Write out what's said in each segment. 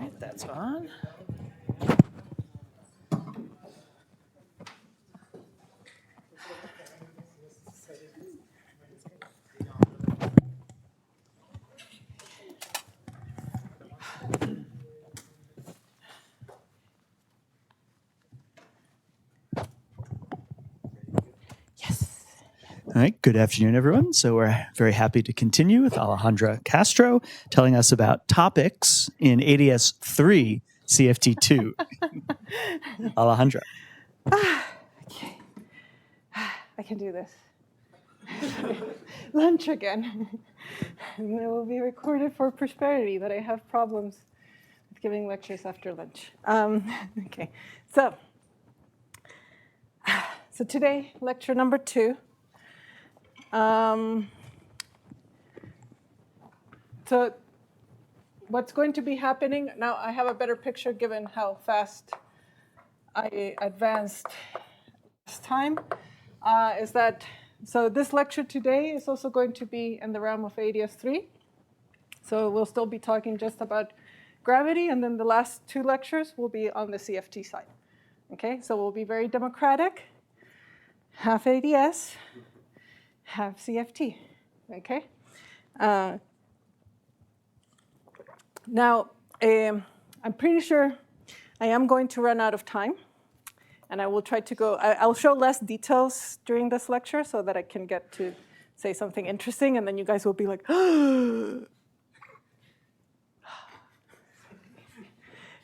right, that's on. All right, good afternoon, everyone. So we're very happy to continue with Alejandra Castro telling us about topics in AdS 3 CFT 2. Alejandra. Okay. I can do this. Lunch again. And it will be recorded for prosperity that I have problems with giving lectures after lunch. Okay, so today, lecture number 2. So what's going to be happening, now I have a better picture given how fast I advanced last time, is that, so this lecture today is also going to be in the realm of AdS 3. So we'll still be talking just about gravity, and then the last 2 lectures will be on the CFT side. Okay, so we'll be very democratic, half AdS, half CFT, okay? Now, I'm pretty sure I am going to run out of time, and I will try to go, I'll show less details during this lecture so that I can get to say something interesting, and then you guys will be like,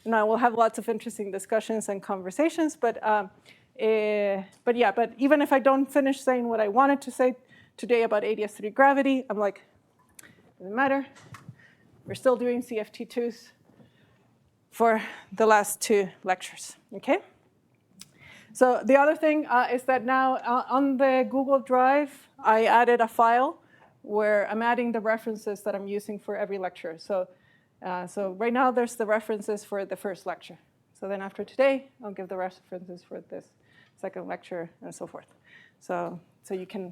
Now we'll have lots of interesting discussions and conversations, but even if I don't finish saying what I wanted to say today about AdS 3 gravity, I'm like, doesn't matter. We're still doing CFT2s for the last 2 lectures, okay? So the other thing is that now on the Google Drive, I added a file where I'm adding the references that I'm using for every lecture. So right now, there's the references for the first lecture. So then after today, I'll give the references for this second lecture and so forth. So you can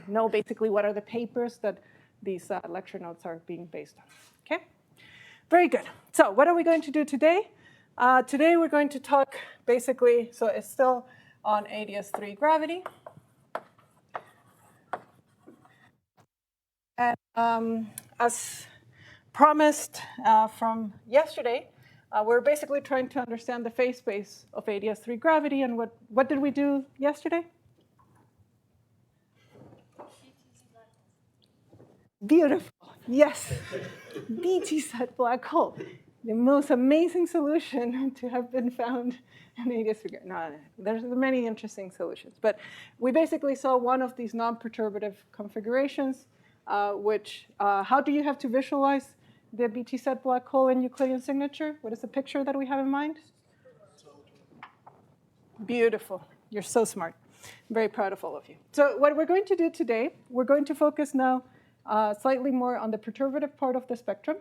know basically what are the papers that these lecture notes are being based on. Okay? Very good. So what are we going to do today? Today, we're going to talk basically, so it's still on AdS 3 gravity. And as promised from yesterday, we're basically trying to understand the phase space of AdS 3 gravity. And what did we do yesterday? Beautiful. Yes. BT-set black hole. The most amazing solution to have been found in AdS 3 gravity. No, there's many interesting solutions. But we basically saw one of these non-perturbative configurations, which, how do you have to visualize the BT-set black hole in Euclidean signature? What is the picture that we have in mind? Beautiful. You're so smart. I'm very proud of all of you. So what we're going to do today, we're going to focus now slightly more on the perturbative part of the spectrum.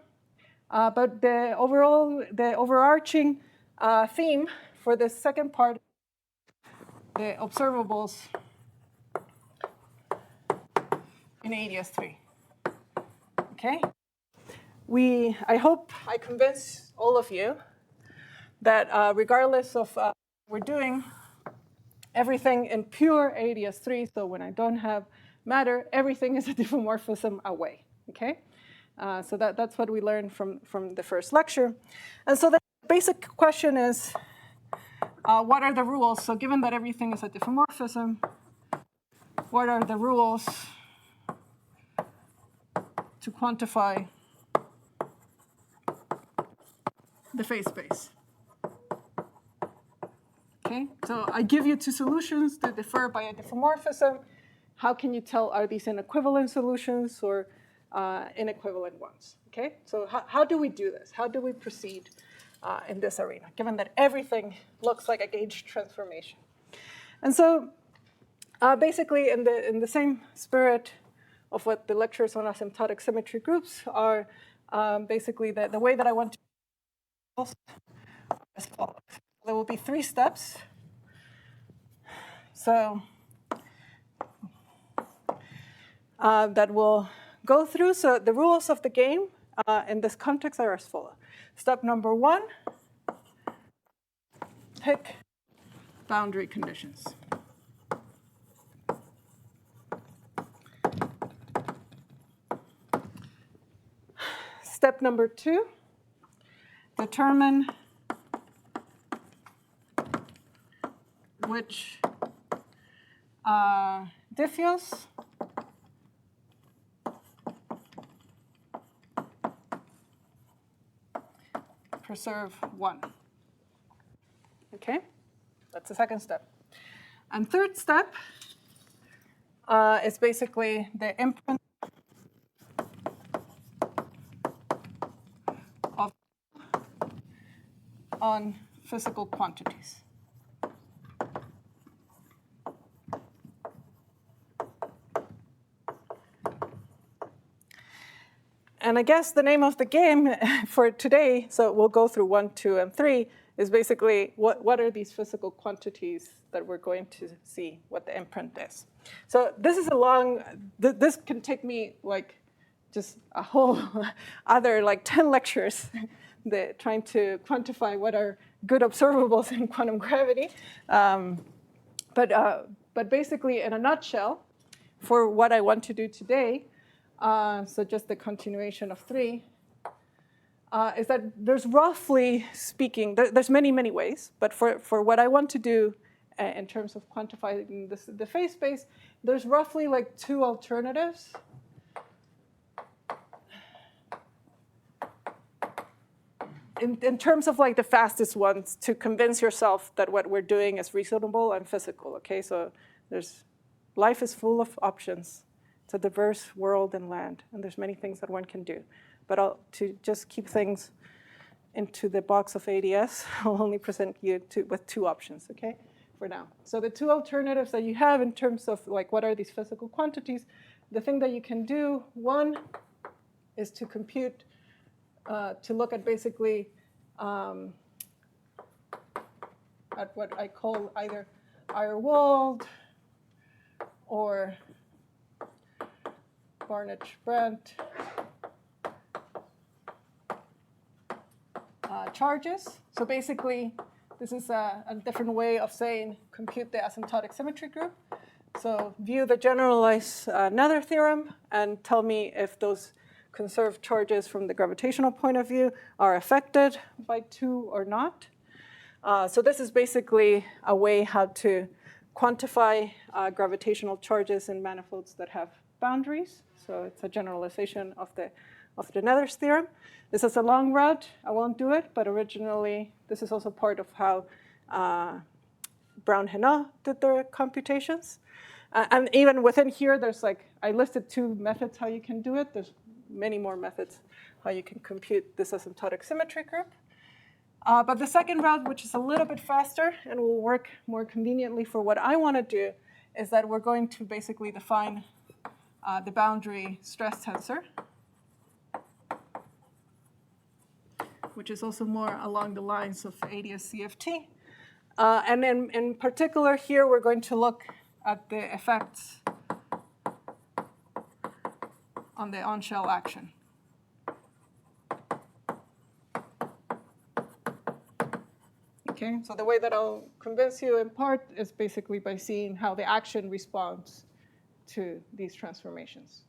But the overarching theme for the second part, the observables in AdS 3. Okay? I hope I convince all of you that regardless of what we're doing, everything in pure AdS 3, so when I don't have matter, everything is a diffeomorphism away, okay? So that's what we learned from the first lecture. And so the basic question is, what are the rules? So given that everything is a diffeomorphism, what are the rules to quantify the phase space? Okay, so I give you 2 solutions that differ by a diffeomorphism. How can you tell, are these inequivalent solutions or inequivalent ones? Okay, so how do we do this? How do we proceed in this arena, given that everything looks like a gauge transformation? And so basically in the same spirit of what the lectures on asymptotic symmetry groups are, basically the way that I want to as follows. There will be 3 steps. So that we'll go through. So the rules of the game in this context are as follows. Step number 1, pick boundary conditions. Step number 2, determine which diffuse preserve 1. Okay, that's the second step. And third step is basically the imprint of on physical quantities. And I guess the name of the game for today, so we'll go through 1, 2, and 3, is basically what are these physical quantities that we're going to see, what the imprint is. So this is a long, this can take me like just a whole other like 10 lectures trying to quantify what are good observables in quantum gravity. But basically, in a nutshell, for what I want to do today, so just the continuation of 3, is that there's roughly speaking, there's many, many ways, but for what I want to do in terms of quantifying the phase space, there's roughly like 2 alternatives. In terms of like the fastest ones to convince yourself that what we're doing is reasonable and physical, okay? So life is full of options. It's a diverse world and land, and there's many things that one can do. But to just keep things into the box of AdS, I'll only present you with 2 options, okay, for now. So the 2 alternatives that you have in terms of like what are these physical quantities, the thing that you can do, one is to compute, to look at basically at what I call either Ayerwald or Barnett-Brandt charges. So basically, this is a different way of saying compute the asymptotic symmetry group. So view the generalized Nether theorem and tell me if those conserved charges from the gravitational point of view are affected by 2 or not. So this is basically a way how to quantify gravitational charges in manifolds that have boundaries. So it's a generalization of the Nether's theorem. This is a long route. I won't do it, but originally this is also part of how Brown-Henault did their computations. And even within here, there's like, I listed 2 methods how you can do it. There's many more methods how you can compute this asymptotic symmetry group. But the second route, which is a little bit faster and will work more conveniently for what I want to do, is that we're going to basically define the boundary stress tensor, which is also more along the lines of AdS CFT. And in particular here, we're going to look at the effects on the on-shell action. Okay, so the way that I'll convince you in part is basically by seeing how the action responds to these transformations.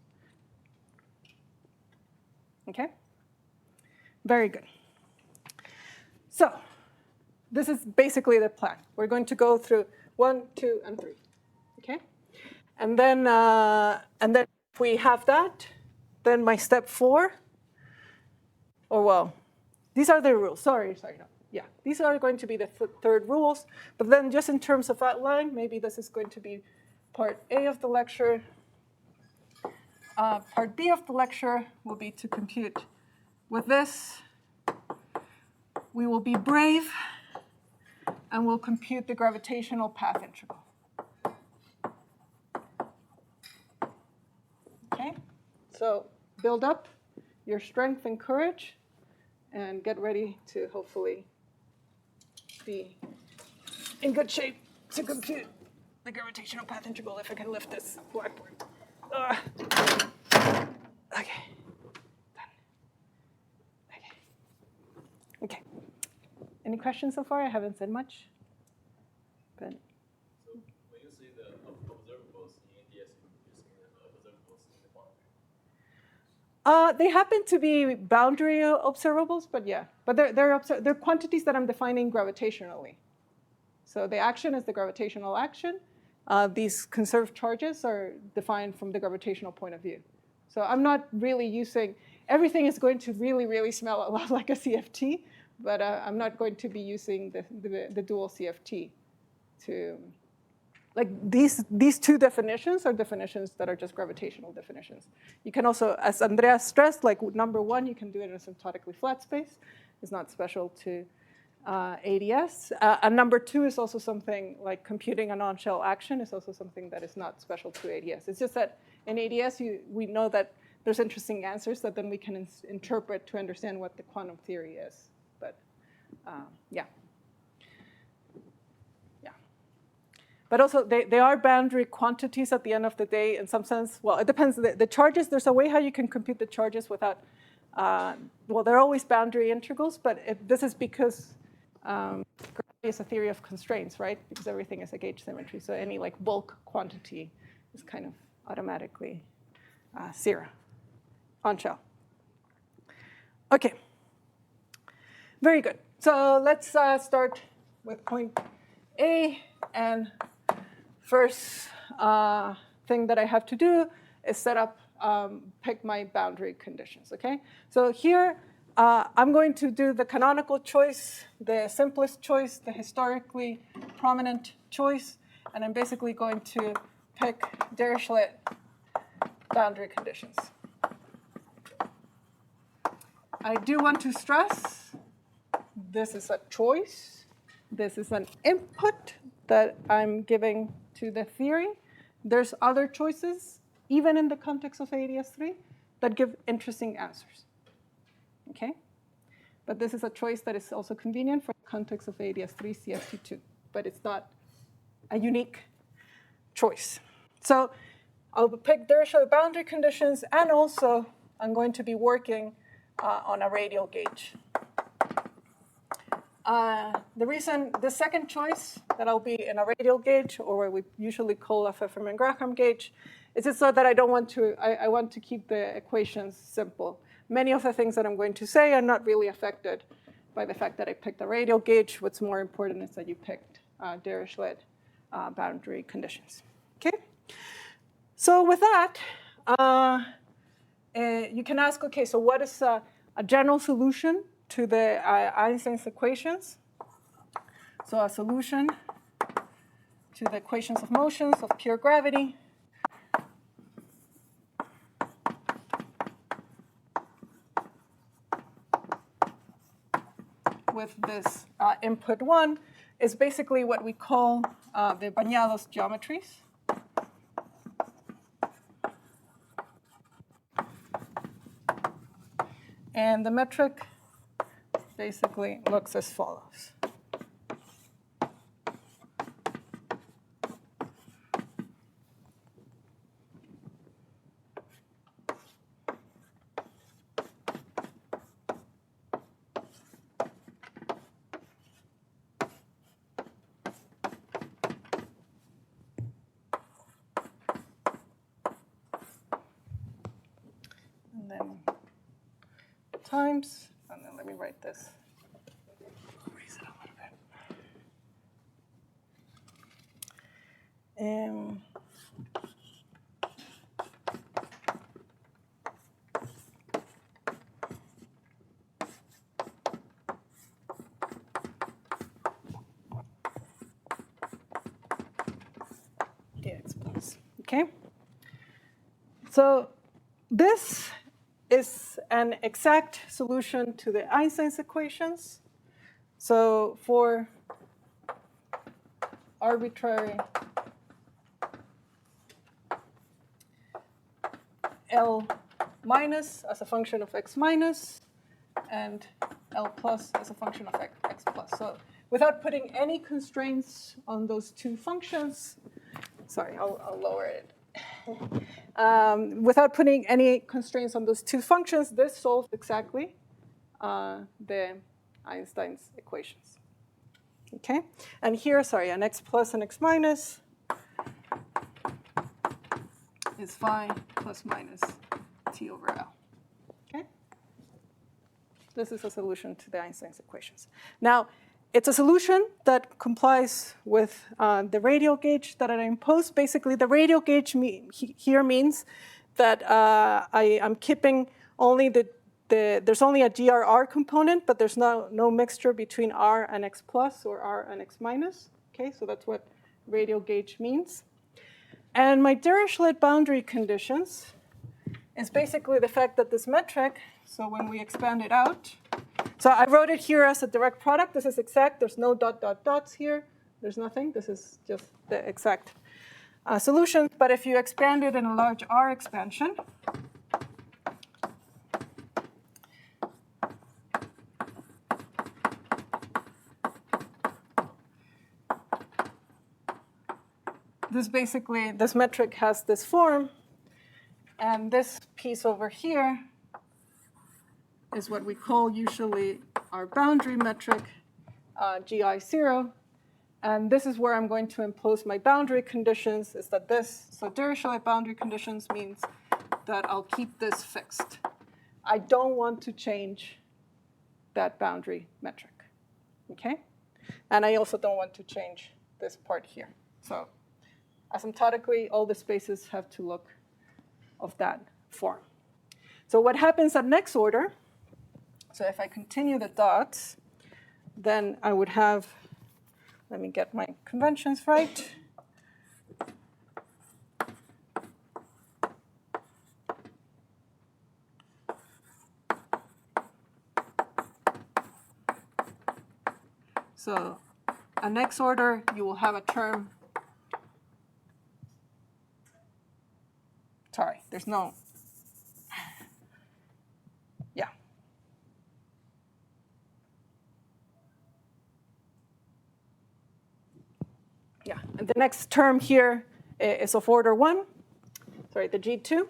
Okay? Very good. So this is basically the plan. We're going to go through 1, 2, and 3. Okay? And then if we have that, then my step 4, or well, these are the rules. Sorry, no. Yeah, these are going to be the third rules. But then just in terms of outline, maybe this is going to be part A of the lecture. Part B of the lecture will be to compute with this. We will be brave, and we'll compute the gravitational path integral. Okay, so build up your strength and courage, and get ready to hopefully be in good shape to compute the gravitational path integral if I can lift this blackboard. Okay. Done. Okay. questions so far? I haven't said much. But so when you say the observables in AdS, you're using the observables in the boundary? they happen to be boundary observables, but yeah. But they're quantities that I'm defining gravitationally. So the action is the gravitational action. These conserved charges are defined from the gravitational point of view. So I'm not really using, everything is going to really, really smell a lot like a CFT, but I'm not going to be using the dual CFT to, like these two definitions are definitions that are just gravitational definitions. You can also, as Andrea stressed, like number one, you can do it in a asymptotically flat space. It's not special to AdS. And number two is also something like computing a non-shell action is also something that is not special to AdS. It's just that in AdS, we know that there's interesting answers that then we can interpret to understand what the quantum theory is. But yeah. But also, they are boundary quantities at the end of the day in some sense. Well, it depends. The charges, there's a way how you can compute the charges without, well, they're always boundary integrals, but this is because gravity is a theory of constraints, right? Because everything is a gauge symmetry. So any like bulk quantity is kind of automatically zero on shell. OK. Very good. So let's start with point A. And first thing that I have to do is set up, pick my boundary conditions, OK? So here, I'm going to do the canonical choice, the simplest choice, the historically prominent choice. And I'm basically going to pick Dirichlet boundary conditions. I do want to stress this is a choice. This is an input that I'm giving to the theory. There's other choices, even in the context of AdS3, that give interesting answers. Okay? But this is a choice that is also convenient for the context of AdS3 CFT2. But it's not a unique choice. So I'll pick Dirichlet boundary conditions, and also I'm going to be working on a radial gauge. The second choice that I'll be in a radial gauge, or what we usually call a Pfefferman-Graham gauge, is just so that I don't want to, I want to keep the equations simple. Many of the things that I'm going to say are not really affected by the fact that I picked a radial gauge. What's more important is that you picked Dirichlet boundary conditions. Okay? So with that, you can ask, okay, so what is a general solution to the Einstein's equations? So a solution to the equations of motions of pure gravity with this input 1 is basically what we call the Bañados geometries. And the metric basically looks as follows. And then times, and then let me write this. Raise it a little bit. AX plus, okay? So this is an exact solution to the Einstein's equations. So for arbitrary L minus as a function of x minus and L plus as a function of x plus. So without putting any constraints on those two functions, sorry, I'll lower it. Without putting any constraints on those two functions, this solves exactly the Einstein's equations. Okay? And here, sorry, an x plus and x minus is phi plus minus t over L. Okay? This is a solution to the Einstein's equations. Now, it's a solution that complies with the radial gauge that I imposed. Basically, the radial gauge here means that I'm keeping only there's only a GRR component, but there's no mixture between R and X plus or R and X minus. Okay, so that's what radial gauge means. And my Dirichlet boundary conditions is basically the fact that this metric, so when we expand it out, so I wrote it here as a direct product. This is exact. There's no dots here. There's nothing. This is just the exact solution. But if you expand it in a large R expansion, this metric has this form. And this piece over here is what we call usually our boundary metric, GI0. And this is where I'm going to impose my boundary conditions, is that this, so Dirichlet boundary conditions means that I'll keep this fixed. I don't want to change that boundary metric, okay? And I also don't want to change this part here. So asymptotically, all the spaces have to look of that form. So what happens at next order, so if I continue the dots, then I would have, let me get my conventions right. So at next order, you will have a term. Sorry, there's no, yeah. Yeah, and the next term here is of order 1, sorry, the G2,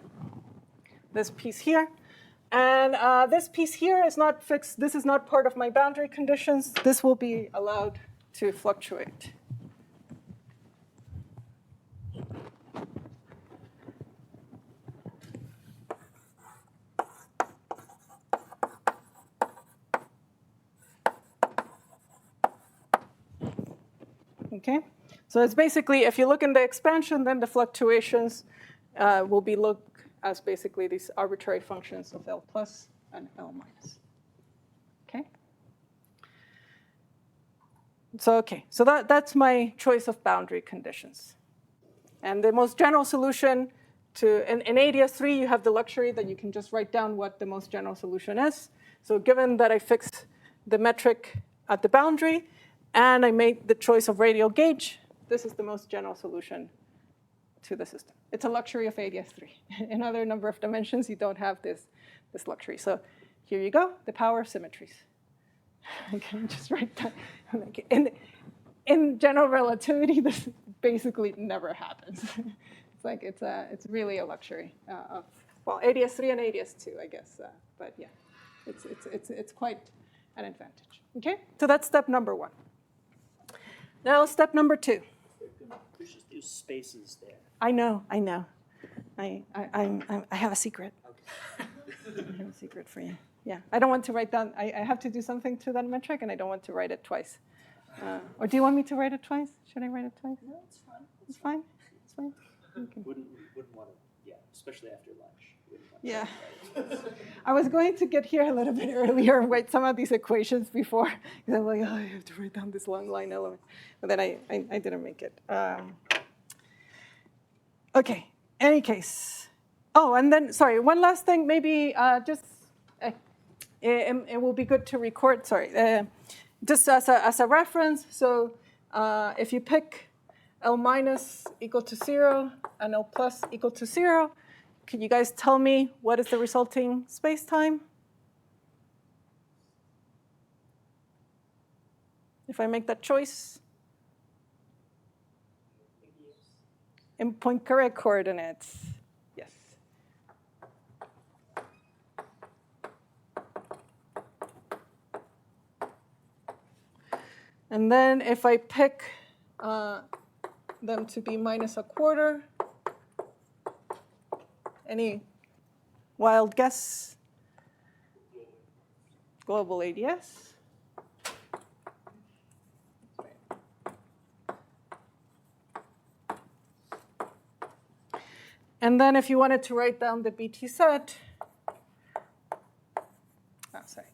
this piece here. And this piece here is not fixed. This is not part of my boundary conditions. This will be allowed to fluctuate. Okay, so it's basically, if you look in the expansion, then the fluctuations will be looked as basically these arbitrary functions of L plus and L minus. Okay. So that's my choice of boundary conditions. And the most general solution in AdS3, you have the luxury that you can just write down what the most general solution is. So given that I fixed the metric at the boundary, and I made the choice of radial gauge, this is the most general solution to the system. It's a luxury of AdS3. In other number of dimensions, you don't have this luxury. So here you go, the power symmetries. I can just write that. In general relativity, this basically never happens. It's really a luxury of, well, AdS3 and AdS2, I guess. But yeah, it's quite an advantage. Okay, so that's step number 1. Now, step number 2. There's just these spaces there. I know. I have a secret. Okay. I have a secret for you. Yeah, I don't want to write down. I have to do something to that metric, and I don't want to write it twice. Or do you want me to write it twice? Should I write it twice? No, it's fine. It's fine. It's fine. Okay. Wouldn't want to, yeah, especially after lunch. Yeah. I was going to get here a little bit earlier and write some of these equations before, because I'm like, oh, I have to write down this long line element. But then I didn't make it. Okay, any case. Oh, and then, sorry, one last thing, maybe it will be good to record, just as a reference. So if you pick L minus equal to 0 and L plus equal to 0, can you guys tell me what is the resulting space-time? If I make that choice? In point correct coordinates. Yes. And then if I pick them to be -1/4, any wild guess? Global AdS. And then if you wanted to write down the BT set, sorry.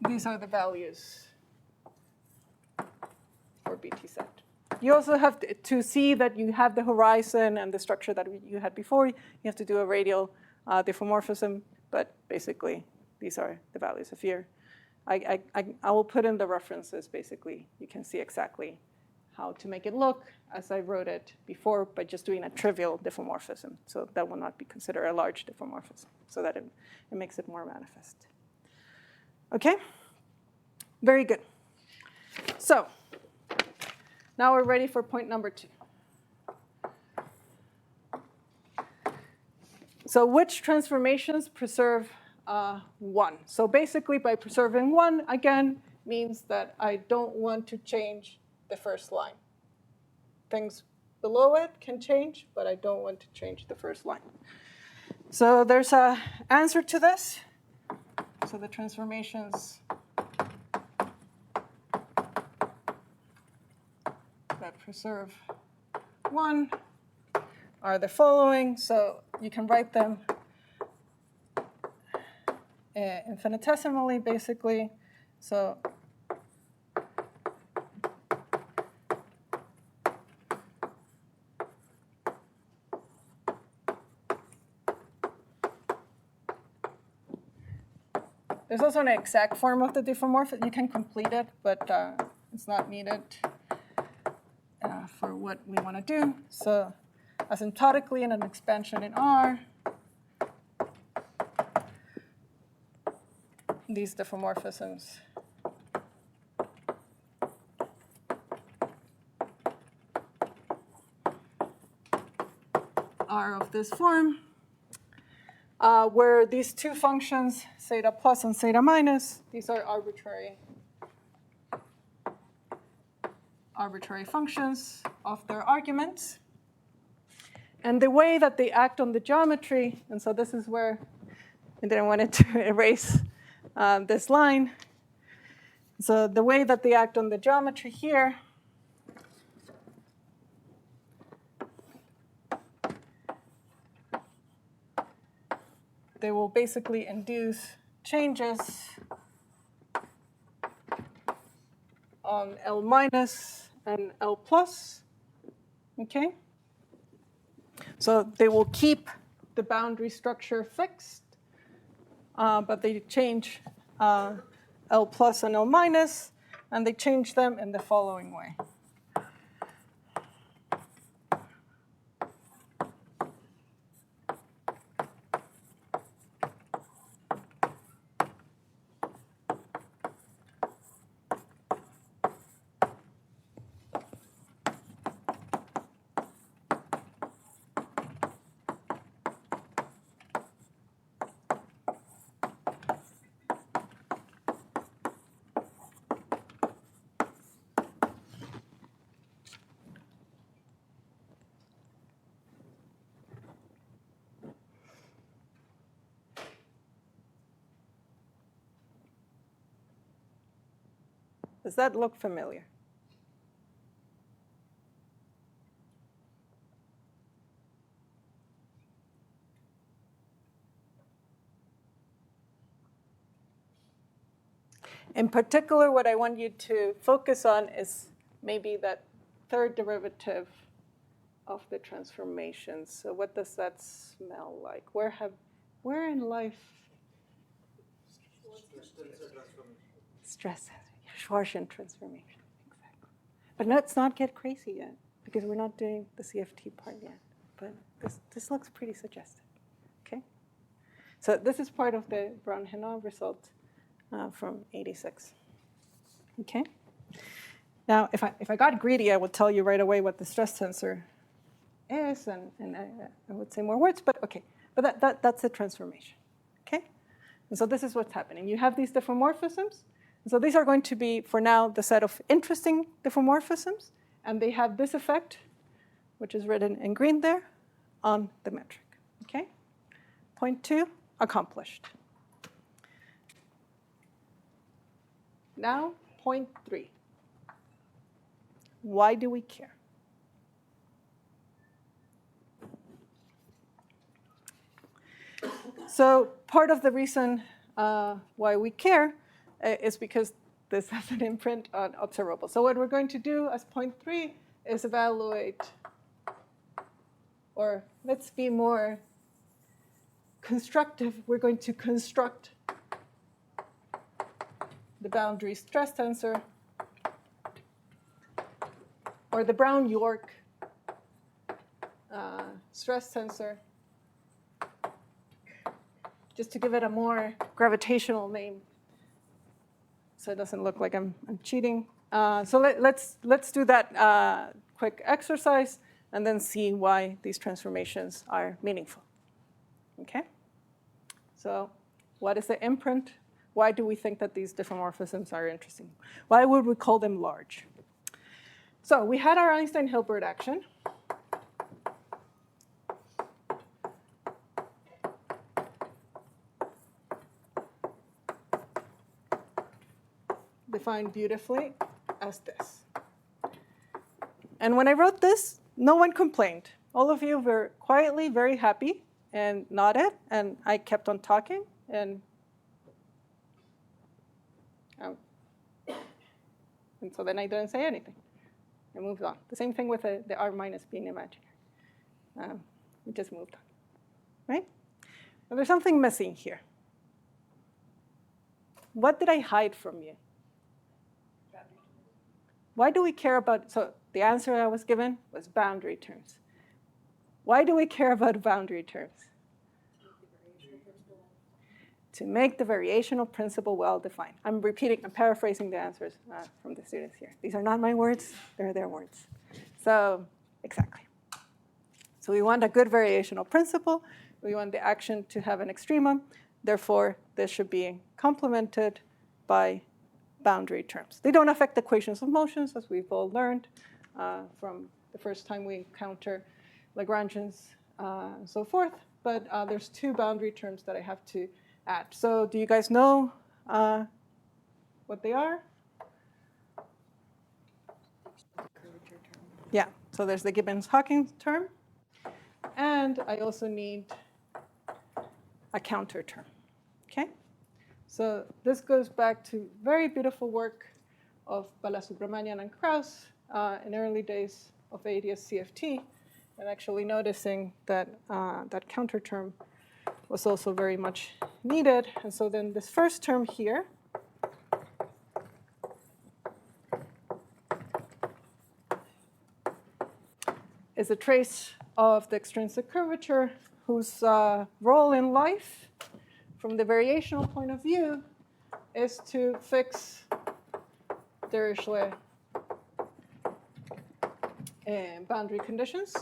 These are the values for BT set. You also have to see that you have the horizon and the structure that you had before. You have to do a radial diffeomorphism, but basically, these are the values of here. I will put in the references, basically. You can see exactly how to make it look as I wrote it before by just doing a trivial diffeomorphism. So that will not be considered a large diffeomorphism, so that it makes it more manifest. Okay? Very good. So now we're ready for point number 2. So which transformations preserve 1? So basically, by preserving 1, again, means that I don't want to change the first line. Things below it can change, but I don't want to change the first line. So there's an answer to this. So the transformations that preserve 1 are the following. So you can write them infinitesimally, basically. So there's also an exact form of the diffeomorphism. You can complete it, but it's not needed for what we want to do. So asymptotically in an expansion in R, these diffeomorphisms are of this form, where these two functions, zeta plus and zeta minus, these are arbitrary functions of their arguments. And the way that they act on the geometry, and so this is where I didn't want to erase this line. So the way that they act on the geometry here they will basically induce changes on L minus and L plus, okay? So they will keep the boundary structure fixed, but they change L plus and L minus, and they change them in the following way. Does that look familiar? In particular, what I want you to focus on is maybe that third derivative of the transformations. So what does that smell like? Where in life? Stress. Schwarzschild transformation, exactly. But let's not get crazy yet, because we're not doing the CFT part yet. But this looks pretty suggestive, okay? So this is part of the Brown-Henault result from '86, okay? Now, if I got greedy, I would tell you right away what the stress tensor is, and I would say more words, but okay. But that's a transformation, okay? And so this is what's happening. You have these diffeomorphisms. And so these are going to be, for now, the set of interesting diffeomorphisms, and they have this effect, which is written in green there, on the metric, okay? Point 2, accomplished. Now, point 3. Why do we care? So part of the reason why we care is because this has an imprint on observable. So what we're going to do as point 3 is evaluate, or let's be more constructive. We're going to construct the boundary stress tensor, or the Brown-York stress tensor, just to give it a more gravitational name, so it doesn't look like I'm cheating. So let's do that quick exercise and then see why these transformations are meaningful. Okay? So what is the imprint? Why do we think that these diffeomorphisms are interesting? Why would we call them large? So we had our Einstein-Hilbert action. Defined beautifully as this. And when I wrote this, no one complained. All of you were quietly very happy and nodded, and I kept on talking, and so then I didn't say anything. I moved on. The same thing with the R minus being imaginary. We just moved on, right? But there's something missing here. What did I hide from you? Why do we care about, so the answer I was given was boundary terms. Why do we care about boundary terms? To make the variational principle well defined. I'm paraphrasing the answers from the students here. These are not my words, they're their words. So, exactly. So we want a good variational principle. We want the action to have an extremum. Therefore, this should be complemented by boundary terms. They don't affect equations of motions, as we've all learned from the first time we encounter Lagrangians and so forth. But there's two boundary terms that I have to add. So do you guys know what they are? Yeah, so there's the Gibbons-Hawkins term. And I also need a counter term, okay? So this goes back to very beautiful work of Balasubramanian and Krauss in early days of AdS CFT, and actually noticing that that counter term was also very much needed. And so then this first term here is a trace of the extrinsic curvature whose role in life, from the variational point of view, is to fix Dirichlet boundary conditions.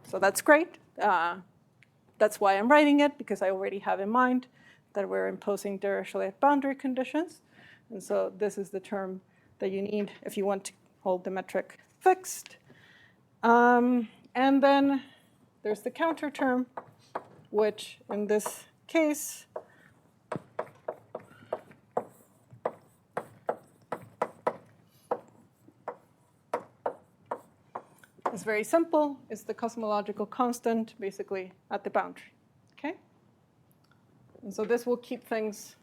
So that's great. That's why I'm writing it, because I already have in mind that we're imposing Dirichlet boundary conditions. And so this is the term that you need if you want to hold the metric fixed. And then there's the counter term, which in this case is very simple. It's the cosmological constant, basically, at the boundary, okay? And so this will keep things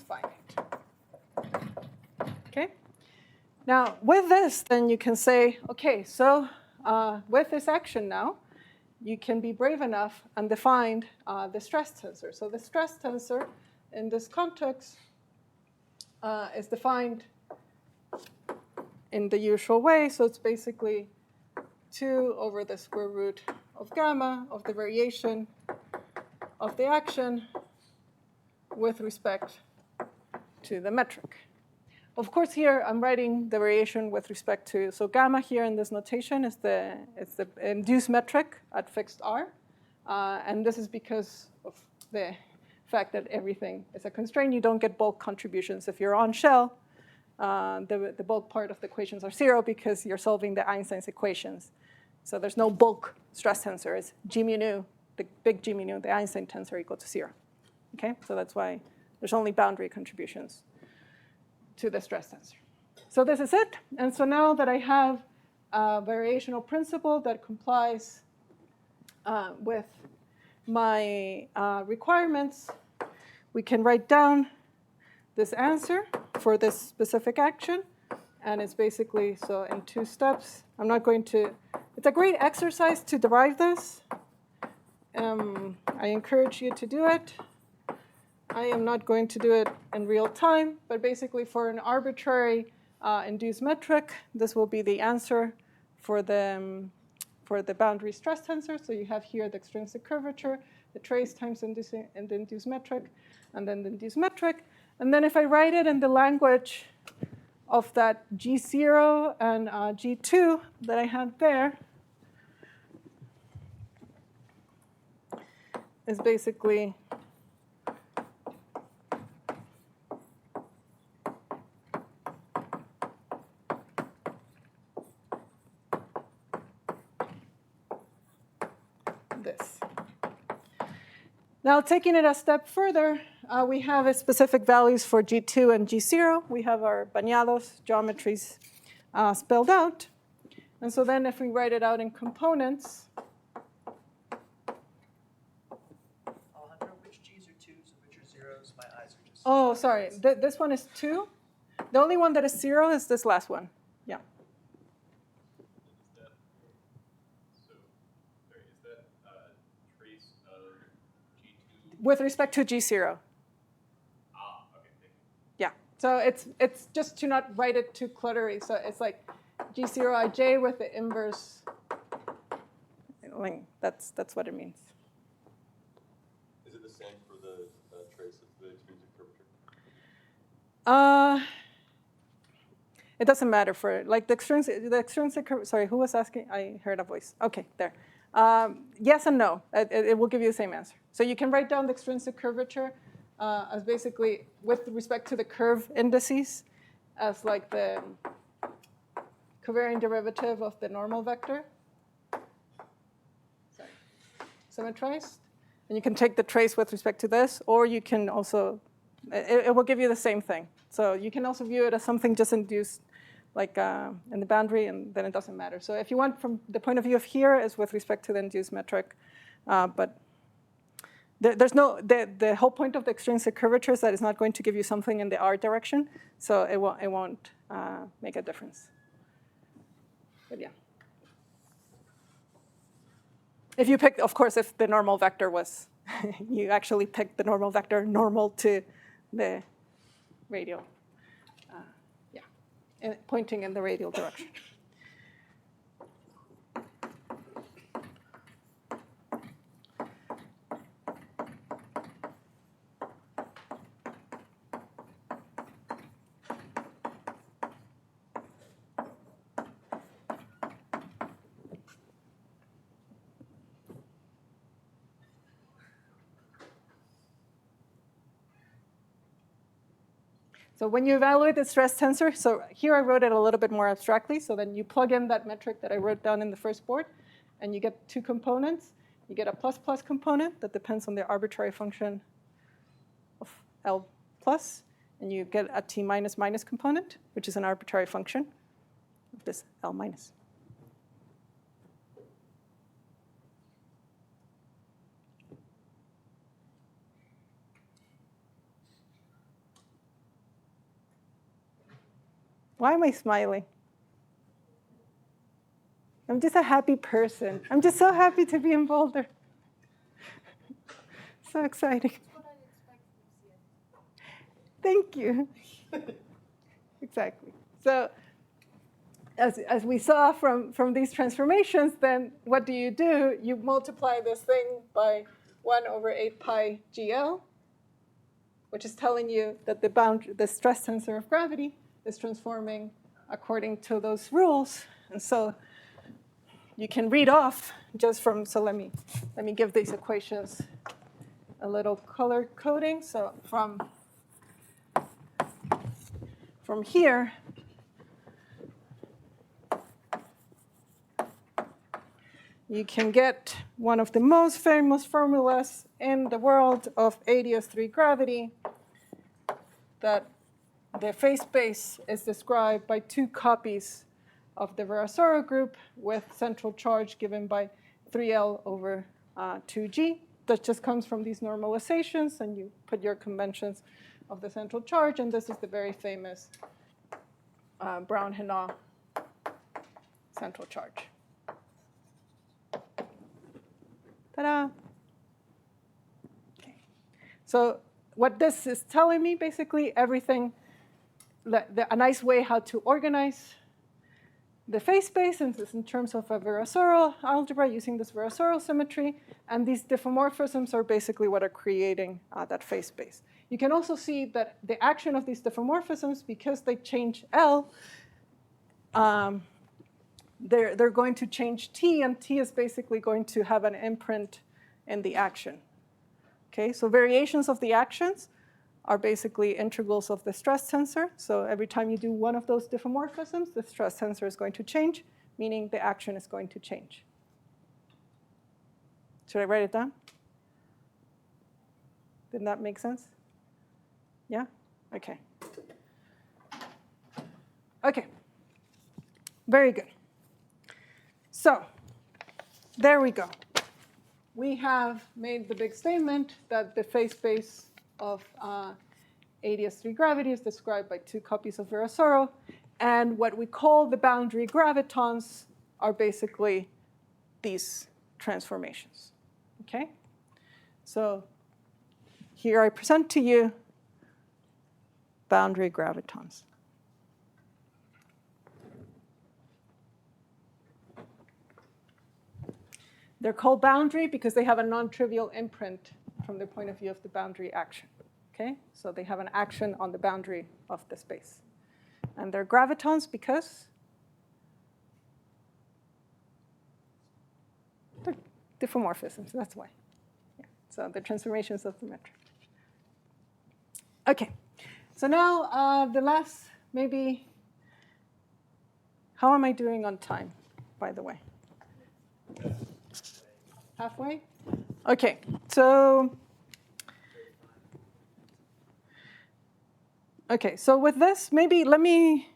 finite, okay? Now, with this, then you can say, okay, so with this action now, you can be brave enough and define the stress tensor. So the stress tensor in this context is defined in the usual way. So it's basically 2 over the square root of gamma of the variation of the action with respect to the metric. Of course, here I'm writing the variation with respect to, so gamma here in this notation is the induced metric at fixed R. And this is because of the fact that everything is a constraint. You don't get bulk contributions. If you're on shell, the bulk part of the equations are 0 because you're solving the Einstein's equations. So there's no bulk stress tensor. It's G mu nu, the big G mu nu, the Einstein tensor equal to 0. Okay, so that's why there's only boundary contributions to the stress tensor. So this is it. And so now that I have a variational principle that complies with my requirements, we can write down this answer for this specific action. And it's basically, so in 2 steps, I'm not going to, it's a great exercise to derive this. I encourage you to do it. I am not going to do it in real time, but basically for an arbitrary induced metric, this will be the answer for the boundary stress tensor. So you have here the extrinsic curvature, the trace times the induced metric, and then the induced metric. And then if I write it in the language of that G0 and G2 that I had there, is basically this. Now, taking it a step further, we have specific values for G2 and G0. We have our bañados geometries spelled out. And so then if we write it out in components, Alejandra, which G's are 2s and which are 0s? My eyes are just... oh, sorry, this one is 2. The only one that is 0 is this last one. Yeah. Is that trace of G2? With respect to G0. Ah, okay, thank you. Yeah. So it's just to not write it too cluttery. So it's like G0ij with the inverse link. That's what it means. Is it the same for the trace of the extrinsic curvature? It doesn't matter for like the extrinsic. Sorry, who was asking? I heard a voice. Okay, there. Yes and no. It will give you the same answer. So you can write down the extrinsic curvature as basically with respect to the curve indices as like the covariant derivative of the normal vector. Sorry. Symmetrized. And you can take the trace with respect to this, or you can also, it will give you the same thing. So you can also view it as something just induced like in the boundary, and then it doesn't matter. So if you want from the point of view of here is with respect to the induced metric, but there's no, the whole point of the extrinsic curvature is that it's not going to give you something in the R direction, so it won't make a difference. But yeah. If you pick, of course, if the normal vector was, you actually picked the normal vector normal to the radial, yeah, and pointing in the radial direction. So when you evaluate the stress tensor, so here I wrote it a little bit more abstractly. So then you plug in that metric that I wrote down in the first board, and you get 2 components. You get a plus component that depends on the arbitrary function of L plus, and you get a T minus minus component, which is an arbitrary function of this L minus. Why am I smiling? I'm just a happy person. I'm just so happy to be in Boulder. So exciting. Thank you. Exactly. So as we saw from these transformations, then what do? You multiply this thing by 1 over 8 pi GL, which is telling you that the stress tensor of gravity is transforming according to those rules. And so you can read off just from, so let me give these equations a little color coding. So from here, you can get one of the most famous formulas in the world of AdS3 gravity, that the phase space is described by 2 copies of the Virasoro group with central charge given by 3L over 2G. That just comes from these normalizations, and you put your conventions of the central charge, and this is the very famous Brown-Henault central charge. Ta-da! Okay. So what this is telling me, basically, everything, a nice way how to organize the phase space in terms of a Virasoro algebra using this Virasoro symmetry. And these diffeomorphisms are basically what are creating that phase space. You can also see that the action of these diffeomorphisms, because they change L, they're going to change T, and T is basically going to have an imprint in the action. Okay, so variations of the actions are basically integrals of the stress tensor. So every time you do one of those diffeomorphisms, the stress tensor is going to change, meaning the action is going to change. Should I write it down? Did that make sense? Yeah? Okay. Okay. Very good. So there we go. We have made the big statement that the phase space of AdS3 gravity is described by 2 copies of Virasoro. And what we call the boundary gravitons are basically these transformations. Okay? So here I present to you boundary gravitons. They're called boundary because they have a non-trivial imprint from the point of view of the boundary action. Okay? So they have an action on the boundary of the space. And they're gravitons because they're diffeomorphisms. That's why. Yeah. So the transformations of the metric. Okay. So now the last, maybe, how am I doing on time, by the way? Halfway? Okay, so with this, maybe let me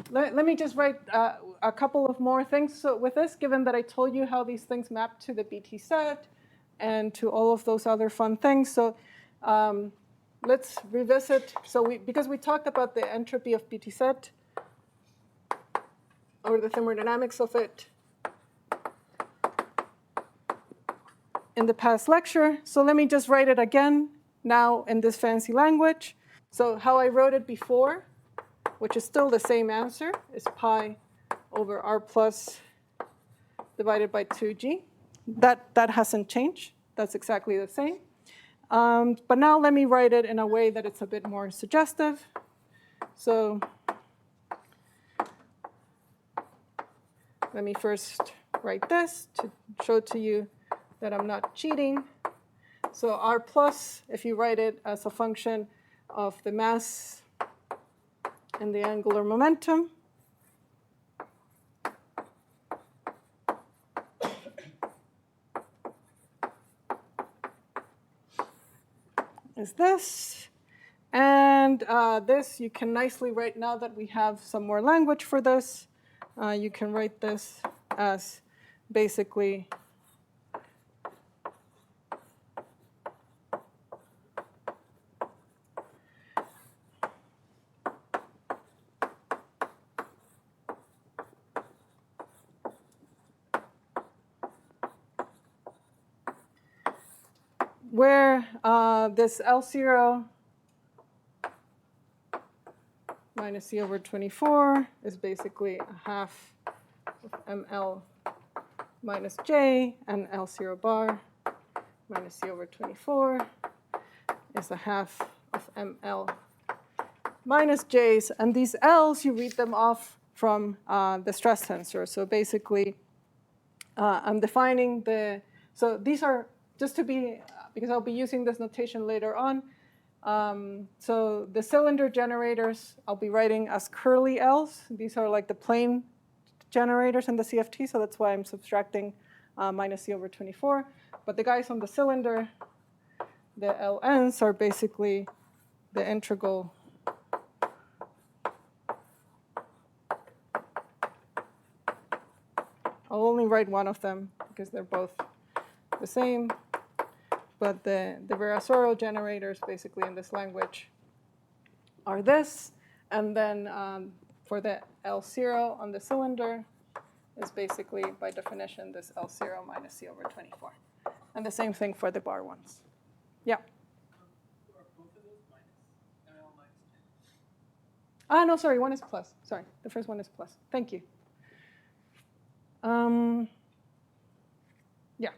let me just write a couple of more things. So with this, given that I told you how these things map to the BT set and to all of those other fun things, so let's revisit. So because we talked about the entropy of BT set, or the thermodynamics of it in the past lecture. So let me just write it again now in this fancy language. So how I wrote it before, which is still the same answer, is pi over r plus divided by 2g. That hasn't changed. That's exactly the same. But now let me write it in a way that it's a bit more suggestive. So let me first write this to show to you that I'm not cheating. So r plus, if you write it as a function of the mass and the angular momentum, is this. And this you can nicely write, now that we have some more language for this, you can write this as basically where this L0 minus C over 24 is basically a half of ML minus j, and L0 bar minus c over 24 is a half of ml minus j's. And these L's, you read them off from the stress tensor. So basically, I'm defining so these are, just to be, because I'll be using this notation later on. So the cylinder generators, I'll be writing as curly L's. These are like the plane generators in the CFT, so that's why I'm subtracting minus c over 24. But the guys on the cylinder, the LNs, are basically the integral I'll only write one of them because they're both the same. But the Virasoro generators, basically in this language, are this. And then for the L0 on the cylinder is basically, by definition, this L0 minus c over 24. And the same thing for the bar ones. Yeah? Are both of those minus ML minus 10? No, sorry, one is plus. Sorry, the first one is plus. Thank you. Yeah.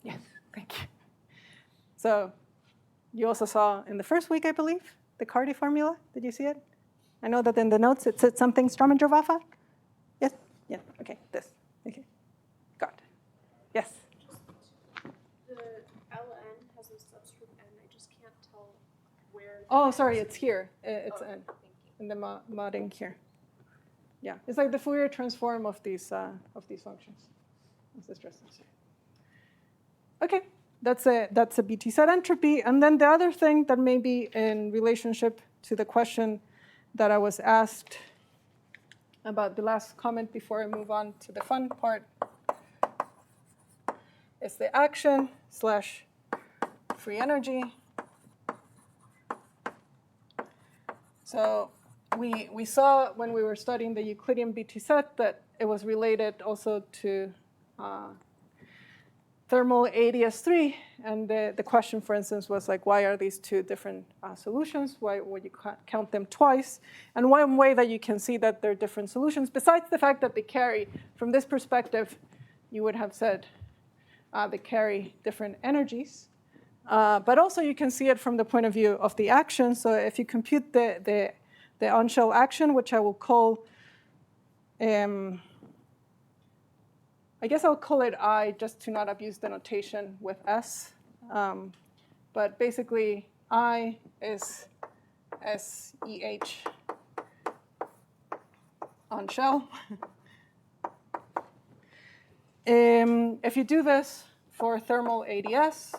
Yes, thank you. So you also saw in the first week, I believe, the Cardi formula. Did you see it? I know that in the notes it said something Stroman-Javafa. Yes? Yeah, okay, this. Okay, got it. Yes? The LN has a subscript N. I just can't tell where. Oh, sorry, it's here. It's Thank you. in the modding here. Yeah, it's like the Fourier transform of these functions. That's the stress tensor. Okay, that's a BT set entropy. And then the other thing that may be in relationship to the question that I was asked about the last comment before I move on to the fun part is the action / free energy. So we saw when we were studying the Euclidean BT set that it was related also to thermal AdS3. And the question, for instance, was like, why are these two different solutions? Why would you count them twice? And one way that you can see that they're different solutions, besides the fact that they carry, from this perspective, you would have said they carry different energies. But also you can see it from the point of view of the action. So if you compute the on-shell action, which I will call, I guess I'll call it I, just to not abuse the notation with S. But basically, I is SEH on shell. If you do this for thermal AdS,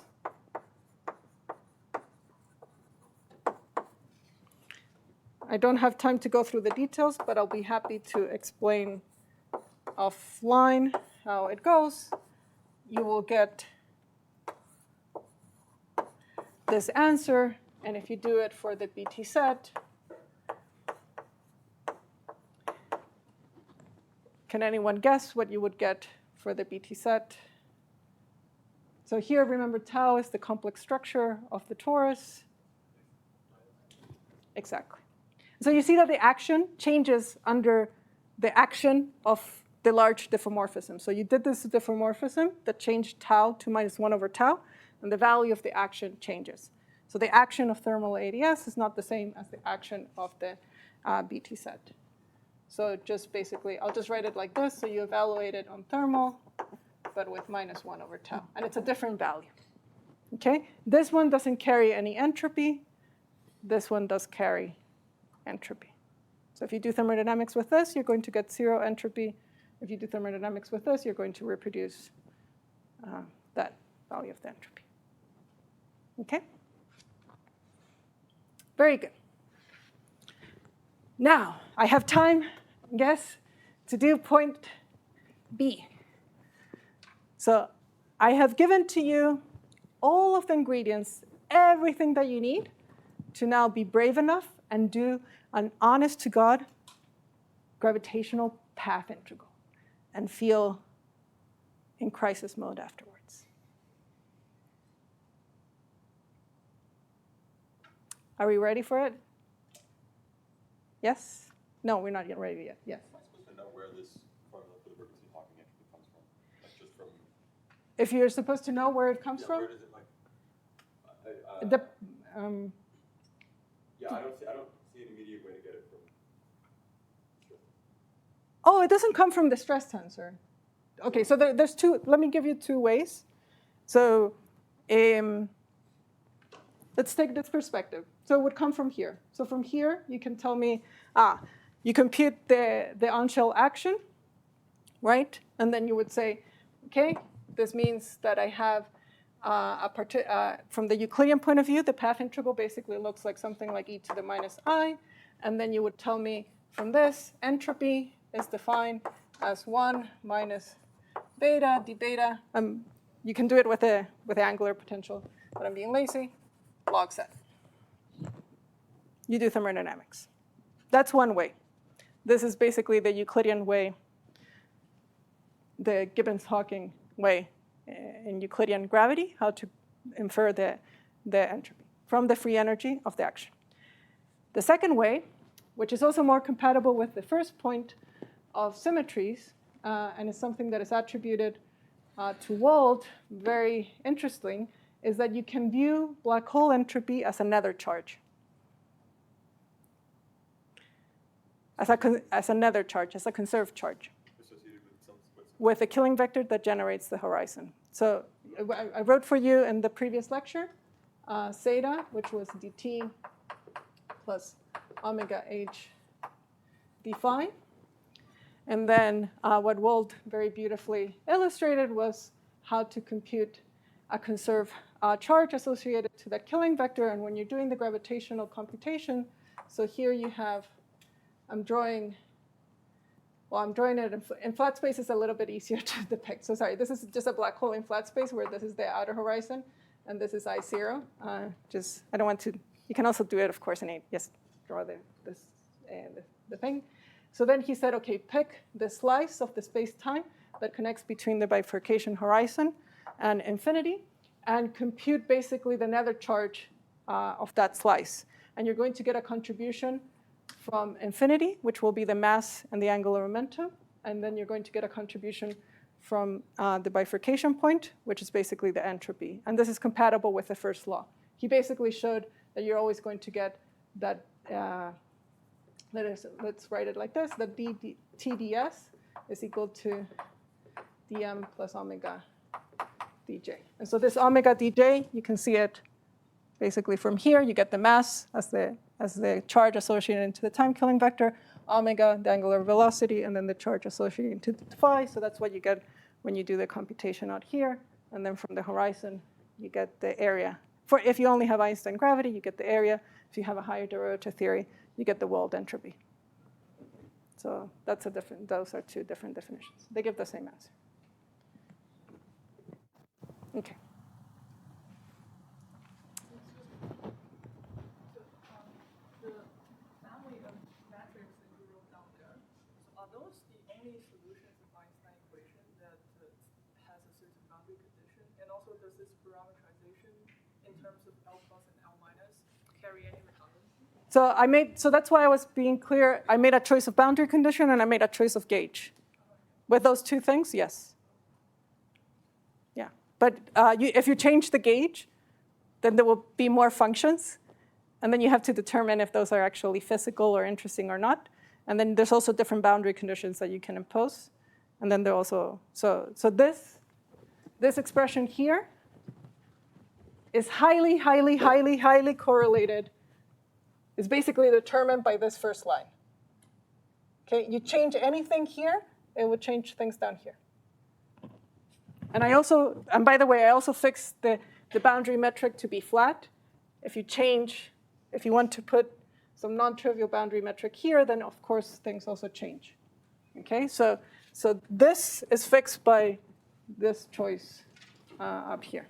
I don't have time to go through the details, but I'll be happy to explain offline how it goes. You will get this answer, and if you do it for the BT set, can anyone guess what you would get for the BT set? So here, remember, tau is the complex structure of the torus. Exactly. So you see that the action changes under the action of the large diffeomorphism. So you did this diffeomorphism that changed tau to -1 over tau, and the value of the action changes. So the action of thermal AdS is not the same as the action of the BT set. So just basically, I'll just write it like this. So you evaluate it on thermal, but with -1 over tau. And it's a different value. Okay? This one doesn't carry any entropy. This one does carry entropy. So if you do thermodynamics with this, you're going to get 0 entropy. If you do thermodynamics with this, you're going to reproduce that value of the entropy. Okay? Very good. Now, I have time, I guess, to do point B. So I have given to you all of the ingredients, everything that you need to now be brave enough and do an honest-to-God gravitational path integral and feel in crisis mode afterwards. Are we ready for it? Yes? No, we're not yet ready yet. Yes. Am I supposed to know where this formula for the Berkeley Hawking entropy comes from? Like just from. If you're supposed to know where it comes from, Where does it like? I don't see an immediate way to get it from. oh, it doesn't come from the stress tensor. Okay, so there's two. Let me give you two ways. So let's take this perspective. So it would come from here. So from here, you can tell me, you compute the on-shell action, right? And then you would say, okay, this means that I have from the Euclidean point of view, the path integral basically looks like something like e to the minus I. And then you would tell me from this, entropy is defined as 1 minus beta d beta. You can do it with the angular potential, but I'm being lazy. Log set. You do thermodynamics. That's one way. This is basically the Euclidean way, the Gibbons-Hawking way in Euclidean gravity, how to infer the entropy from the free energy of the action. The second way, which is also more compatible with the first point of symmetries, and is something that is attributed to Wald, very interesting, is that you can view black hole entropy as a nether charge. As a nether charge, as a conserved charge. Associated with some. With a killing vector that generates the horizon. So I wrote for you in the previous lecture, zeta, which was dt plus omega h d phi. And then what Wald very beautifully illustrated was how to compute a conserved charge associated to that killing vector. And when you're doing the gravitational computation, so here you have, I'm drawing it in flat space. Is a little bit easier to depict. So sorry, this is just a black hole in flat space where this is the outer horizon, and this is I0. I don't want to, you can also do it, of course, in draw the thing. So then he said, okay, pick the slice of the space-time that connects between the bifurcation horizon and infinity, and compute basically the nether charge of that slice. And you're going to get a contribution from infinity, which will be the mass and the angular momentum. And then you're going to get a contribution from the bifurcation point, which is basically the entropy. And this is compatible with the first law. He basically showed that you're always going to get that, let's write it like this, that TdS is equal to dm plus omega dj. And so this omega dj, you can see it basically from here. You get the mass as the charge associated to the time-killing vector, omega, the angular velocity, and then the charge associated to the phi. So that's what you get when you do the computation out here. And then from the horizon, you get the area. If you only have Einstein gravity, you get the area. If you have a higher derivative theory, you get the Wald entropy. So those are two different definitions. They give the same answer. Okay. The family of matrix that you wrote down there, so are those the only solutions of Einstein equation that has a certain boundary condition? And also, does this parameterization in terms of L plus and L minus carry any redundancy? So that's why I was being clear. I made a choice of boundary condition and I made a choice of gauge. With those two things, yes. Yeah, but if you change the gauge, then there will be more functions. And then you have to determine if those are actually physical or interesting or not. And then there's also different boundary conditions that you can impose. And then there also, so this expression here is highly, highly, highly, highly correlated. It's basically determined by this first line. Okay, you change anything here, it would change things down here. And by the way, I also fixed the boundary metric to be flat. If you want to put some non-trivial boundary metric here, then of course things also change. Okay, so this is fixed by this choice up here.